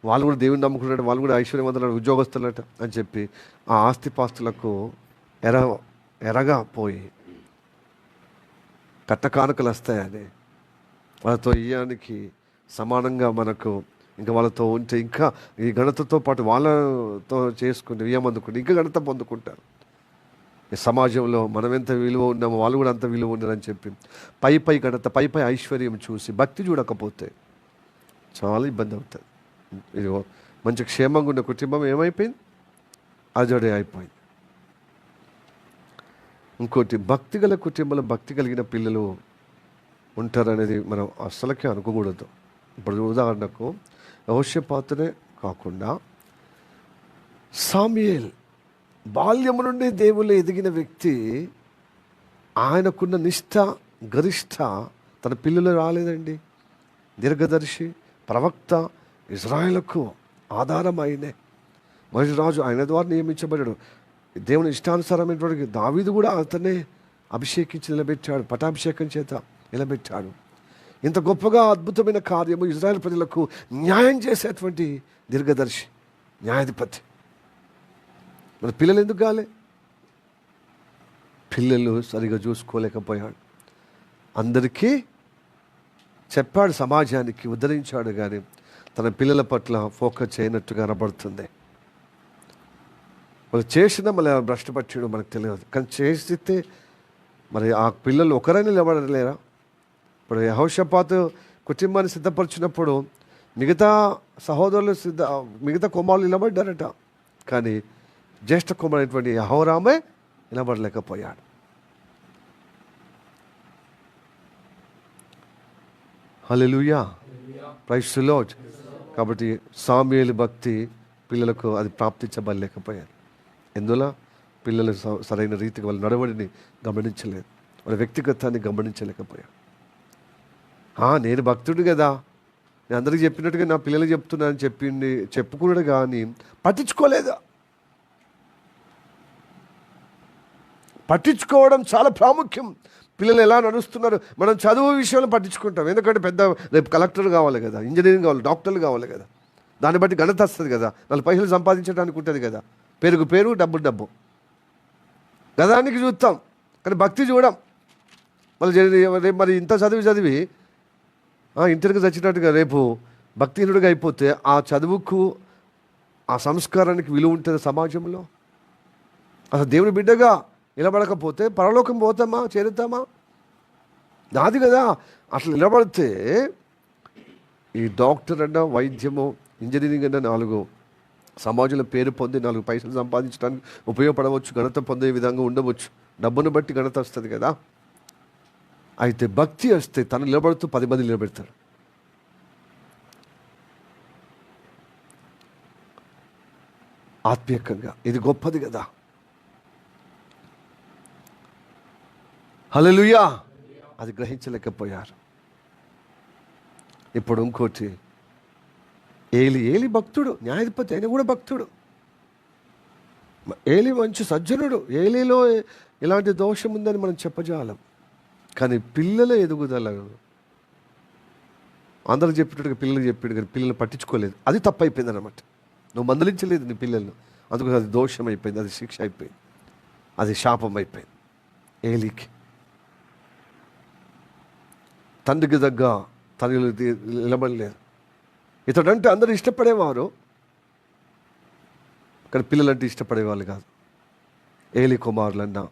వాళ్ళు కూడా దేవుని నమ్ముకున్నాడు, వాళ్ళు కూడా ఐశ్వర్యవంతులు, ఉద్యోగస్తులట అని చెప్పి ఆ ఆస్తిపాస్తులకు ఎరగా పోయి కట్టకానుకలు వస్తాయని వాళ్ళతో ఇయ్యానికి సమానంగా మనకు ఇంకా వాళ్ళతో ఉంటే ఇంకా ఈ ఘనతతో పాటు వాళ్ళతో చేసుకుని ఇయ్యమందుకుంటే ఇంకా ఘనత పొందుకుంటారు. ఈ సమాజంలో మనం ఎంత విలువ ఉన్నామో వాళ్ళు కూడా అంత విలువ ఉన్నారని చెప్పి పై ఘనత, పై ఐశ్వర్యం చూసి భక్తి చూడకపోతే చాలా ఇబ్బంది అవుతుంది. ఇది మంచి క్షేమంగా ఉన్న కుటుంబం ఏమైపోయింది? అజడే అయిపోయింది. ఇంకోటి, భక్తి గల కుటుంబంలో భక్తి కలిగిన పిల్లలు ఉంటారనేది మనం అస్సలకే అనుకోకూడదు. ఇప్పుడు ఉదాహరణకు యెహోషాపాతునే కాకుండా సామ్యూయేల్ బాల్యము నుండి దేవుళ్ళు ఎదిగిన వ్యక్తి, ఆయనకున్న నిష్ఠ గరిష్ట తన పిల్లలు రాలేదండి. దీర్ఘదర్శి, ప్రవక్త, ఇజ్రాయేలుకు ఆధారం ఆయనే. మొదటి రాజు ఆయన ద్వారా నియమించబడ్డాడు. దేవుని ఇష్టానుసారమైనటువంటి దావీదు కూడా అతనే అభిషేకించి నిలబెట్టాడు, పటాభిషేకం చేత నిలబెట్టాడు. ఇంత గొప్పగా అద్భుతమైన కార్యము ఇజ్రాయేల్ ప్రజలకు న్యాయం చేసేటువంటి దీర్ఘదర్శి, న్యాయాధిపతి. మన పిల్లలు ఎందుకు కాలే? పిల్లలు సరిగా చూసుకోలేకపోయాడు. అందరికీ చెప్పాడు, సమాజానికి ఉద్ధరించాడు, కానీ తన పిల్లల పట్ల ఫోకస్ చేయనట్టుగా కనబడుతుంది. వాళ్ళు చేసిన మళ్ళీ భ్రష్టు పట్టాడు మనకు తెలియదు. కానీ చేస్తే మరి ఆ పిల్లలు ఒకరైనా నిలబడలేరా? ఇప్పుడు యెహోషాపాతు కుటుంబాన్ని సిద్ధపరిచినప్పుడు మిగతా సహోదరులు మిగతా కుమారులు నిలబడ్డారట, కానీ జ్యేష్ఠ కుమారుడైనటువంటి యెహోరామే నిలబడలేకపోయాడు. హల్లెలూయా, ప్రైజ్ ది లార్డ్. కాబట్టి సామ్యూయేలు భక్తి పిల్లలకు అది ప్రాప్తించబడలేకపోయారు. ఎందువల్ల? పిల్లలు సరైన రీతికి వాళ్ళ నడవడిని గమనించలేదు, వాళ్ళ వ్యక్తిగతాన్ని గమనించలేకపోయారు. నేను భక్తుడు కదా, నేను అందరికీ చెప్పినట్టుగా నా పిల్లలకి చెప్తున్నానని చెప్పుకున్నాడు, కానీ పట్టించుకోలేదు. పట్టించుకోవడం చాలా ప్రాముఖ్యం. పిల్లలు ఎలా నడుస్తున్నారు, మనం చదువు విషయంలో పట్టించుకుంటాం, ఎందుకంటే రేపు కలెక్టర్ కావాలి కదా, ఇంజనీరింగ్ కావాలి, డాక్టర్లు కావాలి కదా, దాన్ని బట్టి ఘనత వస్తుంది కదా, 4 పైసలు సంపాదించడానికి ఉంటుంది కదా, పేరు డబ్బు గదానికి చూస్తాం, కానీ భక్తి చూడం. మరి ఇంత చదివి ఇంటర్కి చచ్చినట్టుగా రేపు భక్తిహీనుడిగా అయిపోతే ఆ చదువుకు ఆ సంస్కారానికి విలువ ఉంటుంది సమాజంలో. అసలు దేవుని బిడ్డగా నిలబడకపోతే పరలోకం పోతామా, చేరుతామా? నాది కదా. అసలు నిలబడితే ఈ డాక్టర్ అన్న, వైద్యము, ఇంజనీరింగ్ అన్న 4 సమాజంలో పేరు పొంది 4 పైసలు సంపాదించడానికి ఉపయోగపడవచ్చు, ఘనత పొందే విధంగా ఉండవచ్చు. డబ్బును బట్టి ఘనత వస్తుంది కదా. అయితే భక్తి వస్తే తను నిలబడుతూ 10 మంది నిలబెడతాడు. ఆత్మీయంగా ఇది గొప్పది కదా. హల్లెలూయా. అది గ్రహించలేకపోయారు. ఇప్పుడు ఇంకోటి, ఏలి భక్తుడు, న్యాయాధిపతి, అయినా కూడా భక్తుడు. ఏలి మంచి సజ్జనుడు, ఏలిలో ఇలాంటి దోషం ఉందని మనం చెప్పజాలం. కానీ పిల్లల ఎదుగుదల అందరూ చెప్పినట్టుగా పిల్లలు చెప్పాడు, కానీ పిల్లలు పట్టించుకోలేదు. అది తప్పు అయిపోయింది అన్నమాట. నువ్వు మందలించలేదు నీ పిల్లలను, అందుకు అది దోషం అయిపోయింది, అది శిక్ష అయిపోయింది, అది శాపం అయిపోయింది. ఏలికి తండ్రికి దగ్గ తనలు నిలబడలేదు. ఇతడంటే అందరూ ఇష్టపడేవారు, కానీ పిల్లలంటే ఇష్టపడేవాళ్ళు కాదు. ఏలి కుమారులన్నా,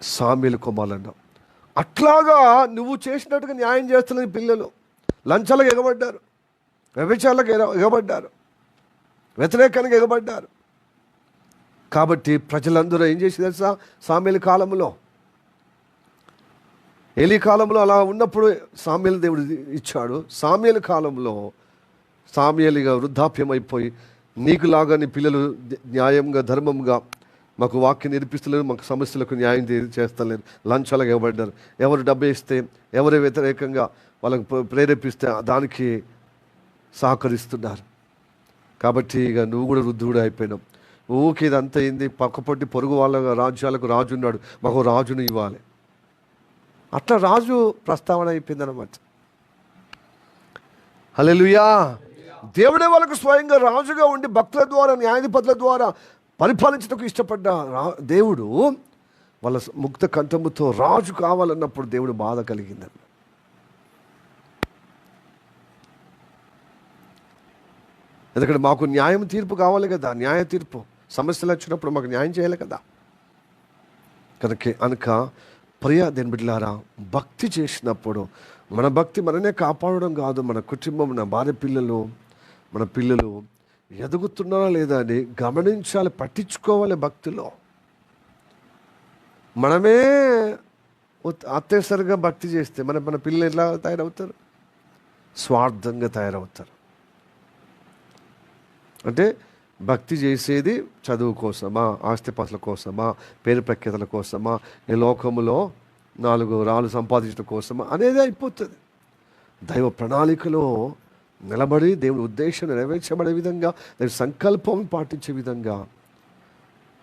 సామ్యూయేలు కుమారులన్నా అట్లాగా నువ్వు చేసినట్టుగా న్యాయం చేస్తున్న పిల్లలు లంచాలకు ఎగబడ్డారు, వ్యభిచారాలకు ఎగబడ్డారు, వ్యతిరేకానికి ఎగబడ్డారు. కాబట్టి ప్రజలందరూ ఏం చేసి తెలుసా? సామ్యూయేలు కాలంలో, ఏలీ కాలంలో అలా ఉన్నప్పుడు సామ్యూయేలు దేవుడు ఇచ్చాడు. సామ్యూయేలు కాలంలో సామ్యూయేలుగా వృద్ధాప్యం అయిపోయి, నీకులాగా నీ పిల్లలు న్యాయంగా ధర్మంగా మాకు వాక్యం నేర్పిస్తలేరు, మాకు సమస్యలకు న్యాయం చేస్తలేరు, లంచాలకు ఇవ్వబడ్డారు. ఎవరు డబ్బు ఇస్తే, ఎవరు వ్యతిరేకంగా వాళ్ళకు ప్రేరేపిస్తే దానికి సహకరిస్తున్నారు. కాబట్టి ఇక నువ్వు కూడా వృద్ధుడు అయిపోయినావు. ఊకి ఇదంతా అయింది, పక్కపొట్టి పొరుగు వాళ్ళ రాజ్యాలకు రాజు ఉన్నాడు, మాకు రాజును ఇవ్వాలి. అట్లా రాజు ప్రస్తావన అయిపోయిందన్నమాట. హల్లెలూయా. దేవుడే వాళ్ళకు స్వయంగా రాజుగా ఉండి భక్తుల ద్వారా, న్యాయాధిపతుల ద్వారా పరిపాలించడానికి ఇష్టపడ్డ దేవుడు వాళ్ళ ముక్త కంఠముతో రాజు కావాలన్నప్పుడు దేవుడు బాధ కలిగిందండి. ఎందుకంటే మాకు న్యాయం తీర్పు కావాలి కదా, న్యాయ తీర్పు సమస్యలు వచ్చినప్పుడు మాకు న్యాయం చేయాలి కదా. కనుక ప్రియ దేవుని బిడ్డలారా, భక్తి చేసినప్పుడు మన భక్తి మననే కాపాడడం కాదు, మన కుటుంబం, మన భార్య పిల్లలు, మన పిల్లలు ఎదుగుతున్నారా లేదా అని గమనించాలి, పట్టించుకోవాలి. భక్తిలో మనమే అత్యవసరంగా భక్తి చేస్తే మన పిల్లలు ఎలా తయారవుతారు? స్వార్థంగా తయారవుతారు. అంటే భక్తి చేసేది చదువు కోసమా, ఆస్తిపాస్తుల కోసమా, పేరు ప్రఖ్యాతల కోసమా, ఈ లోకములో 4 రాళ్ళు సంపాదించడం కోసమా అనేది అయిపోతుంది. దైవ ప్రణాళికలో నిలబడి దేవుని ఉద్దేశం నెరవేర్చబడే విధంగా, దేవుని సంకల్పం పాటించే విధంగా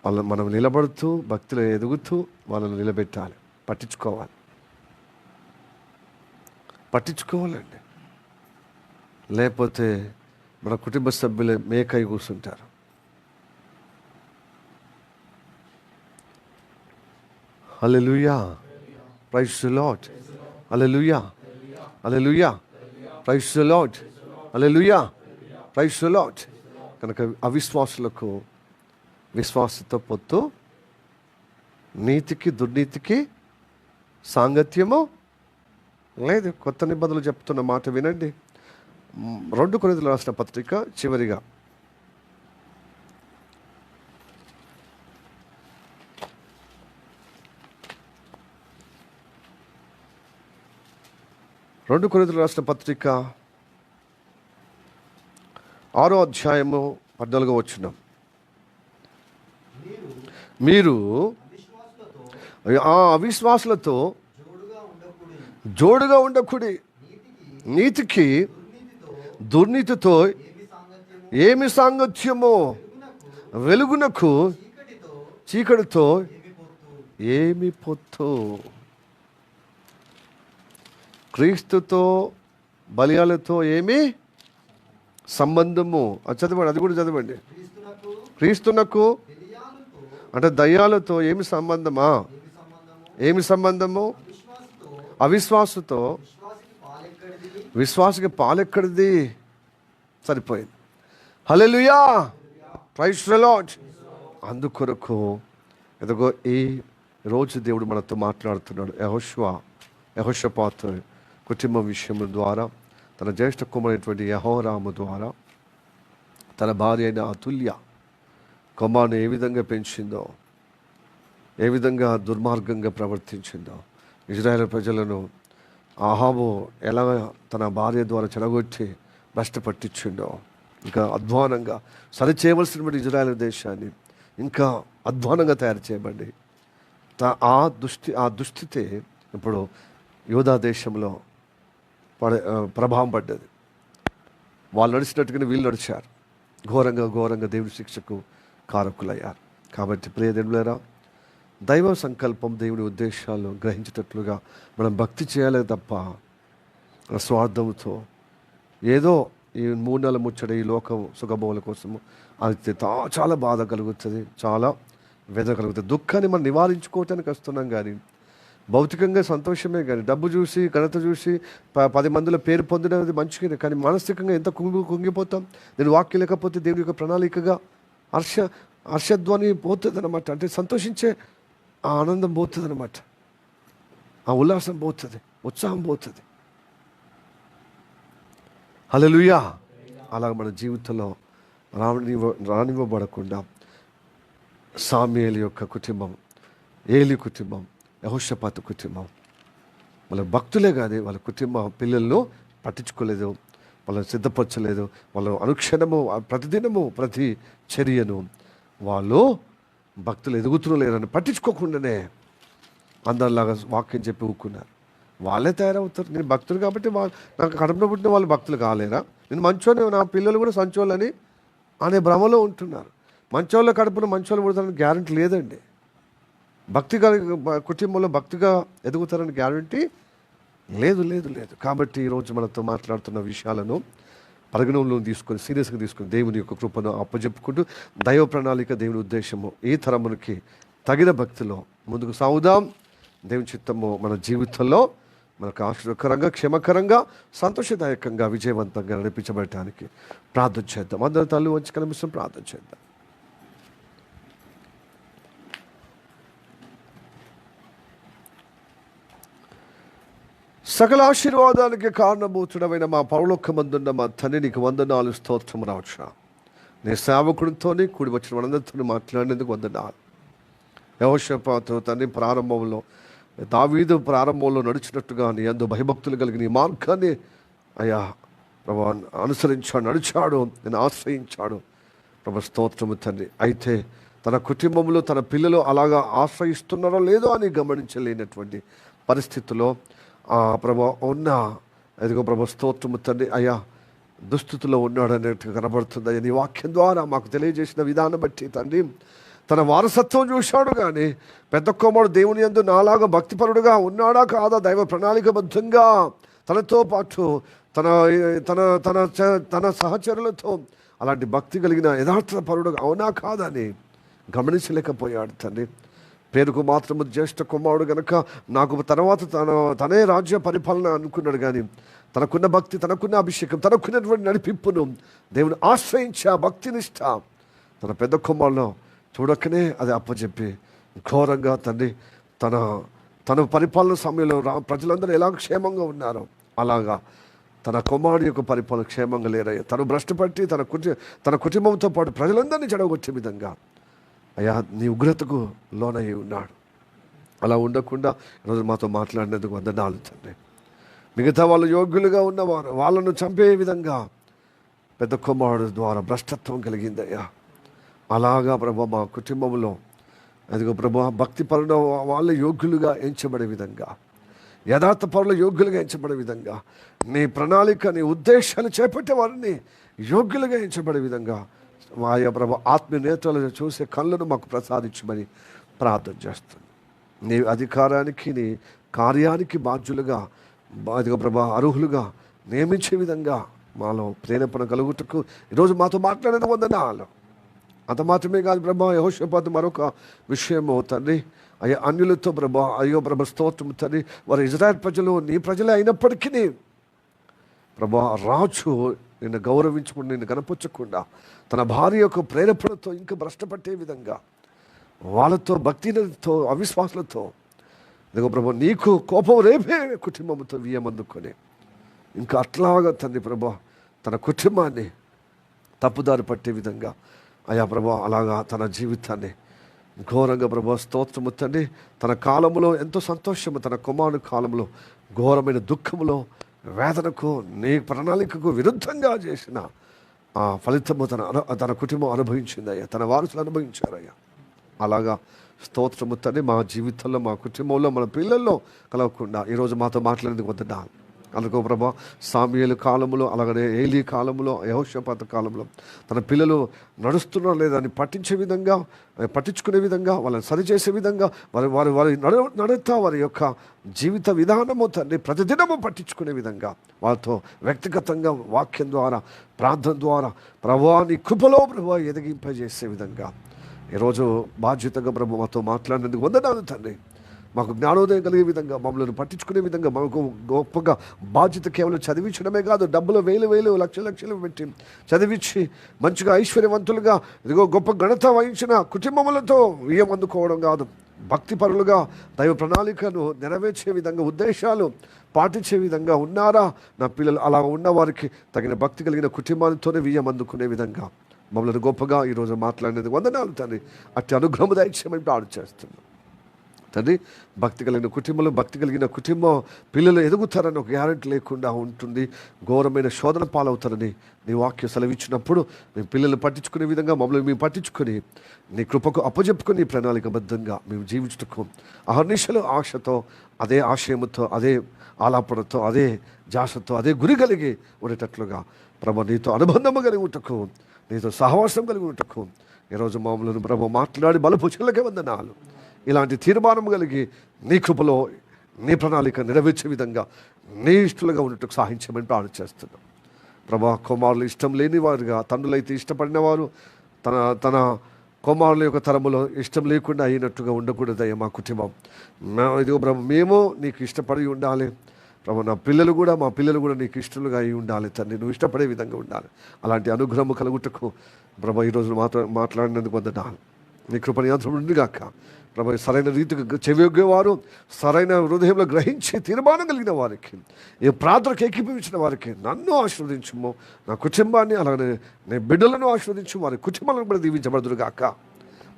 వాళ్ళని మనం నిలబడుతూ భక్తిలో ఎదుగుతూ వాళ్ళని నిలబెట్టాలి. పట్టించుకోవాలండి. లేకపోతే మన కుటుంబ సభ్యులు మేకై కూర్చుంటారు. Hallelujah, praise the lord. Hallelujah, hallelujah, praise the lord. Hallelujah, praise the lord. కనుక అవిశ్వాసులకు విశ్వాసతో పొత్తు నీతికి దుర్నీతికి సాంగత్యము లేదు. కొత్త నిబంధనలు చెప్తున్న మాట వినండి. 2 కొరింథీయులకు రాసిన పత్రిక చివరిగా 2 కొరింథీయులకు రాసిన పత్రిక 6వ అధ్యాయము 14వ వచనం. మీరు ఆ అవిశ్వాసులతో జోడుగా ఉండకూడి, నీతికి దుర్నీతితో ఏమి సాంగత్యమో, వెలుగునకు చీకటితో ఏమి పొత్తు. క్రీస్తుతో బలియాలతో ఏమి సంబంధము? అది చదవండి, అది కూడా చదవండి. క్రీస్తునకు అంటే దయ్యాలతో ఏమి సంబంధమా? ఏమి సంబంధము? అవిశ్వాసతో విశ్వాసకి పాలెక్కడిది? సరిపోయింది. హల్లెలూయా, ప్రైజ్ ది లార్డ్. అందుకొరకు ఎదుగో ఈ రోజు దేవుడు మనతో మాట్లాడుతున్నాడు. యెహోషాపాతు కుటుంబ విషయం ద్వారా, తన జ్యేష్ఠ కుమారుడైనటువంటి యెహోరాము ద్వారా తన భార్య అయిన అతుల్య కుమారుని ఏ విధంగా పెంచిందో, ఏ విధంగా దుర్మార్గంగా ప్రవర్తించిందో, ఇజ్రాయేల్ ప్రజలను అహాబు ఎలా తన భార్య ద్వారా చెడగొట్టి భ్రష్టు పట్టించిండో, ఇంకా అధ్వానంగా సరిచేయవలసినటువంటి ఇజ్రాయేల్ దేశాన్ని ఇంకా అధ్వానంగా తయారు చేయబడి ఆ దుస్థితి ఇప్పుడు యూదా దేశంలో ప్రభావం పడ్డది. వాళ్ళు నడిచినట్టుగానే వీళ్ళు నడిచారు. ఘోరంగా దేవుడి శిక్షకు కారకులయ్యారు. కాబట్టి ప్రియ దేవులారా, దైవ సంకల్పం, దేవుని ఉద్దేశాలు గ్రహించేటట్లుగా మనం భక్తి చేయాలి తప్ప స్వార్థంతో ఏదో ఈ 3 నెలల ముచ్చట ఈ లోకం సుఖభోగుల కోసము అది చాలా బాధ కలుగుతుంది, చాలా వేదన కలుగుతుంది. దుఃఖాన్ని మనం నివారించుకోవటానికి వస్తున్నాం, కానీ భౌతికంగా సంతోషమే, కానీ డబ్బు చూసి ఘనత చూసి 10 మందిలో పేరు పొందినది మంచిగానే, కానీ మానసికంగా ఎంత కుంగిపోతాం. నేను వాక్యం లేకపోతే దేవుని యొక్క ప్రణాళికగా హర్షధ్వని పోతుంది అనమాట. అంటే సంతోషించే ఆ ఆనందం పోతుంది అనమాట, ఆ ఉల్లాసం పోతుంది, ఉత్సాహం పోతుంది. హల్లెలూయా. అలా మన జీవితంలో రానివ్వబడకుండా సామ్యుయేలు యొక్క కుటుంబం, ఏలి కుటుంబం, యెహోషాపాతు కుటుంబం, వాళ్ళ భక్తులే కానీ వాళ్ళ కుటుంబ పిల్లలను పట్టించుకోలేదు, వాళ్ళని సిద్ధపరచలేదు. వాళ్ళు అనుక్షణము ప్రతిదినము ప్రతి చర్యను వాళ్ళు భక్తులు ఎదుగుతులేరని పట్టించుకోకుండానే అందరిలాగా వాక్యం చెప్పి ఊక్కున్నారు. వాళ్ళే తయారవుతారు. నేను భక్తులు కాబట్టి నాకు కడుపులో పుట్టిన వాళ్ళు భక్తులు కాలేరా? నేను మంచోనే, నా పిల్లలు కూడా సంచోళ్ళని అనే భ్రమలో ఉంటున్నారు. మంచోళ్ళ కడుపున మంచోళ్ళు పుడతారని గ్యారంటీ లేదండి. భక్తిగా కుటుంబంలో భక్తిగా ఎదుగుతారని గ్యారంటీ లేదు. కాబట్టి ఈరోజు మనతో మాట్లాడుతున్న విషయాలను పరిగణనలో తీసుకొని సీరియస్గా తీసుకొని దేవుని యొక్క కృపను అప్పచెప్పుకుంటూ దైవ ప్రణాళిక, దేవుని ఉద్దేశము ఈ తరమునికి తగిన భక్తిలో ముందుకు సాగుదాం. దేవుని చిత్తము మన జీవితంలో మనకు ఆశ్చర్యకరంగా, క్షేమకరంగా, సంతోషదాయకంగా, విజయవంతంగా నడిపించబడటానికి ప్రార్థన చేద్దాం. అందరి తల్లి వచ్చి కనిపిస్తాం, ప్రార్థన చేద్దాం. సకల ఆశీర్వాదానికి కారణభూతుడమైన మా పరలోకమందున్న మా తండ్రి, నీకు వందనాలు, స్తోత్రము రావచ్చా. నీ సేవకుడితోని కూడి వచ్చిన మనందరితో మాట్లాడినందుకు వందనాలు. యెహోషాపాతు తండ్రి ప్రారంభంలో, దావీదు ప్రారంభంలో నడిచినట్టుగా నీ యందు భయభక్తులు కలిగి నీ మార్గాన్ని అయ్యా ప్రభా అనుసరించాడు, నడిచాడు, నేను ఆశ్రయించాడు. ప్రభా స్తోత్రము తండ్రి. అయితే తన కుటుంబంలో తన పిల్లలు అలాగా ఆశ్రయిస్తున్నారో లేదో అని గమనించలేనటువంటి పరిస్థితుల్లో ప్రభా ఉన్న ఎదుగో ప్రభా స్తోత్రము తండ్రి అయ్యా దుస్థితిలో ఉన్నాడు అన్నట్టుగా కనబడుతుంది. నీ వాక్యం ద్వారా మాకు తెలియజేసిన విధానం బట్టి తండ్రి తన వారసత్వం చూశాడు, కానీ పెద్ద కుమారుడు దేవుని యందు నాలాగా భక్తిపరుడుగా ఉన్నాడా కాదా, దైవ ప్రణాళికబద్ధంగా తనతో పాటు తన తన తన తన సహచరులతో అలాంటి భక్తి కలిగిన యథార్థ పరుడుగా అవునా కాదా అని గమనించలేకపోయాడు తండ్రి. పేరుకు మాత్రము జ్యేష్ఠ కుమారుడు గనక నాకు తర్వాత తనే రాజ్య పరిపాలన అనుకున్నాడు, కానీ తనకున్న భక్తి, తనకున్న అభిషేకం, తనకున్నటువంటి నడిపింపును దేవుని ఆశ్రయించి ఆ భక్తినిష్ట తన పెద్ద కుమారులో చూడకనే అది అప్పచెప్పి ఘోరంగా తండ్రి తన తన పరిపాలన సమయంలో ప్రజలందరూ ఎలా క్షేమంగా ఉన్నారో అలాగా తన కుమారుడి యొక్క పరిపాలన క్షేమంగా లేరయ్యా. తను భ్రష్టుపట్టి తన కుటుంబంతో పాటు ప్రజలందరినీ చెడగొచ్చే విధంగా అయ్యా నీ ఉగ్రతకు లోనయ్యి ఉన్నాడు. అలా ఉండకుండా ఈరోజు మాతో మాట్లాడినందుకు వందనాలు తండ్రి. మిగతా వాళ్ళు యోగ్యులుగా ఉన్నవారు వాళ్ళను చంపే విధంగా పెద్ద కుమారుడు ద్వారా భ్రష్టత్వం కలిగిందయ్యా. అలాగా ప్రభా మా కుటుంబంలో అదిగో ప్రభా భక్తి పరుల వాళ్ళ యోగ్యులుగా ఎంచబడే విధంగా, యథార్థ పరుల యోగ్యులుగా ఎంచబడే విధంగా, నీ ప్రణాళిక నీ ఉద్దేశాలు చేపట్టే వారిని యోగ్యులుగా ఎంచబడే విధంగా ఆయా ప్రభా ఆత్మీయ నేత్రాలను చూసే కళ్ళను మాకు ప్రసాదించమని ప్రార్థన చేస్తుంది. నీ అధికారానికి నీ కార్యానికి బాధ్యులుగా అదిగో ప్రభా అర్హులుగా నియమించే విధంగా మాలో ప్రేరేపణ కలుగుటకు ఈరోజు మాతో మాట్లాడిన వందనాలు. అంత మాత్రమే కాదు ప్రభా, యెహోషాపాతు మరొక విషయము తండ్రి, అయ్యా అన్యులతో ప్రభా అయ్యో ప్రభా స్తోత్రం తండ్రి, వారు ఇజ్రాయెల్ ప్రజలు నీ ప్రజలే అయినప్పటికీ ప్రభా రాజు నిన్ను గౌరవించకుండా నిన్ను కనపరచకుండా తన భార్య యొక్క ప్రేరేపణతో ఇంకా భ్రష్టపట్టే విధంగా వాళ్ళతో భక్తితో అవిశ్వాసులతో ఇదిగో ప్రభా నీకు కోపం రేపే కుటుంబంతో వియ్యమందుకొని ఇంకా అట్లాగా తండ్రి ప్రభా తన కుటుంబాన్ని తప్పుదారి పట్టే విధంగా అయా ప్రభా అలాగా తన జీవితాన్ని ఘోరంగా ప్రభా స్తోత్రము తండ్రి, తన కాలంలో ఎంతో సంతోషము, తన కుమారుని కాలంలో ఘోరమైన దుఃఖములో వేదనకు నీ ప్రణాళికకు విరుద్ధంగా చేసిన ఆ ఫలితము తన కుటుంబం అనుభవించిందయ్యా, తన వారసులు అనుభవించారయ్యా. అలాగా స్తోత్రము తండ్రి మా జీవితంలో మా కుటుంబంలో మన పిల్లల్లో కలవకుండా ఈరోజు మాతో మాట్లాడేందుకు వందనాలు. అందుకో ప్రభా సామ్యూయేలు కాలంలో అలాగనే ఏలీ కాలంలో యెహోషాపాతు కాలంలో తన పిల్లలు నడుస్తున్నా లేదా అని పట్టించుకునే విధంగా వాళ్ళని సరిచేసే విధంగా వారి నడుతా వారి యొక్క జీవిత విధానము తండ్రి ప్రతిదినము పట్టించుకునే విధంగా వాళ్ళతో వ్యక్తిగతంగా వాక్యం ద్వారా ప్రార్థన ద్వారా ప్రభువా నీ కృపలో ప్రభువా ఎదిగింపజేసే విధంగా ఈరోజు బాధ్యతగా ప్రభు మాతో మాట్లాడినందుకు వందనాలు తండ్రి. మాకు జ్ఞానోదయం కలిగే విధంగా మమ్మల్ని పట్టించుకునే విధంగా మాకు గొప్పగా బాధ్యత కేవలం చదివించడమే కాదు, డబ్బులు వేలు లక్షలు పెట్టి చదివించి మంచిగా ఐశ్వర్యవంతులుగా ఇదిగో గొప్ప ఘనత వహించిన కుటుంబములతో వియ్యం అందుకోవడం కాదు, భక్తిపరులుగా దైవ ప్రణాళికను నెరవేర్చే విధంగా ఉద్దేశాలు పాటించే విధంగా ఉన్నారా నా పిల్లలు. అలా ఉన్న వారికి తగిన భక్తి కలిగిన కుటుంబాలతోనే వియ్యం అందుకునే విధంగా మమ్మల్ని గొప్పగా ఈరోజు మాట్లాడినది వందనాలు తండ్రి. అట్టి అనుగ్రహము దయచేయమని ప్రార్థన చేస్తున్నాం తండ్రి. భక్తి కలిగిన కుటుంబం పిల్లలు ఎదుగుతారని ఒక గ్యారెంటీ లేకుండా ఉంటుంది, ఘోరమైన శోధన పాలవుతారని నీ వాక్యం సెలవిచ్చినప్పుడు మేము పిల్లలు పట్టించుకునే విధంగా మమ్మల్ని మేము పట్టించుకొని నీ కృపకు అప్పజెప్పుకొని ప్రణాళికబద్ధంగా మేము జీవించుటకు అహర్నిశలు ఆశతో అదే ఆశయముతో అదే ఆలాపనతో అదే జాసతో అదే గురి కలిగి ఉండేటట్లుగా ప్రభు నీతో అనుబంధము కలిగి ఉంటకు, నీతో సహవాసం కలిగి ఉంటకు ఈరోజు మమ్మల్ని ప్రభు మాట్లాడి బలపుచలకే వందనాలు. ఇలాంటి తీర్మానం కలిగి నీ కృపలో నీ ప్రణాళిక నెరవేర్చే విధంగా నీ ఇష్టలుగా ఉన్నట్టుకు సాధించమని ప్రార్థన చేస్తున్నాం ప్రభా. కుమారులు ఇష్టం లేని వారుగా తండ్రులైతే ఇష్టపడిన వారు తన కుమారుల యొక్క తరములో ఇష్టం లేకుండా అయినట్టుగా ఉండకూడదయ్యా మా కుటుంబం. ఇదిగో ప్రభు మేము నీకు ఇష్టపడి ఉండాలి ప్రభు, మా పిల్లలు కూడా నీకు ఇష్టలుగా అయి ఉండాలి తండ్రి, నువ్వు ఇష్టపడే విధంగా ఉండాలి. అలాంటి అనుగ్రహము కలుగుటకు ప్రభు ఈరోజు మాట్లాడినందుకు వందనాలు. నీ కృప నియంత్రణ ఉండిగాక ప్రభు. సరైన రీతిగా చెవియొగ్గేవారు సరైన హృదయంలో గ్రహించి తీర్మానం కలిగిన వారికి, ఈ ప్రార్థనకు ఏకీభవించిన వారికి నన్ను ఆశీర్వదించుము, నా కుటుంబాన్ని అలాగే నీ బిడ్డలను ఆశీర్వదించు, వారి కుటుంబాలను కూడా దీవించబడుదురుగాక.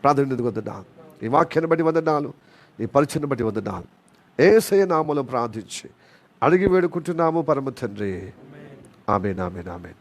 ప్రార్థన వందనాలు, ఈ వాక్యాన్ని బట్టి వందనాలు, ఈ పరిచయను బట్టి వందనాలు. యేసయ్య నామములో ప్రార్థించి అడిగి వేడుకుంటున్నాము పరమ తండ్రి. ఆమేన్ ఆమేన్ ఆమేన్.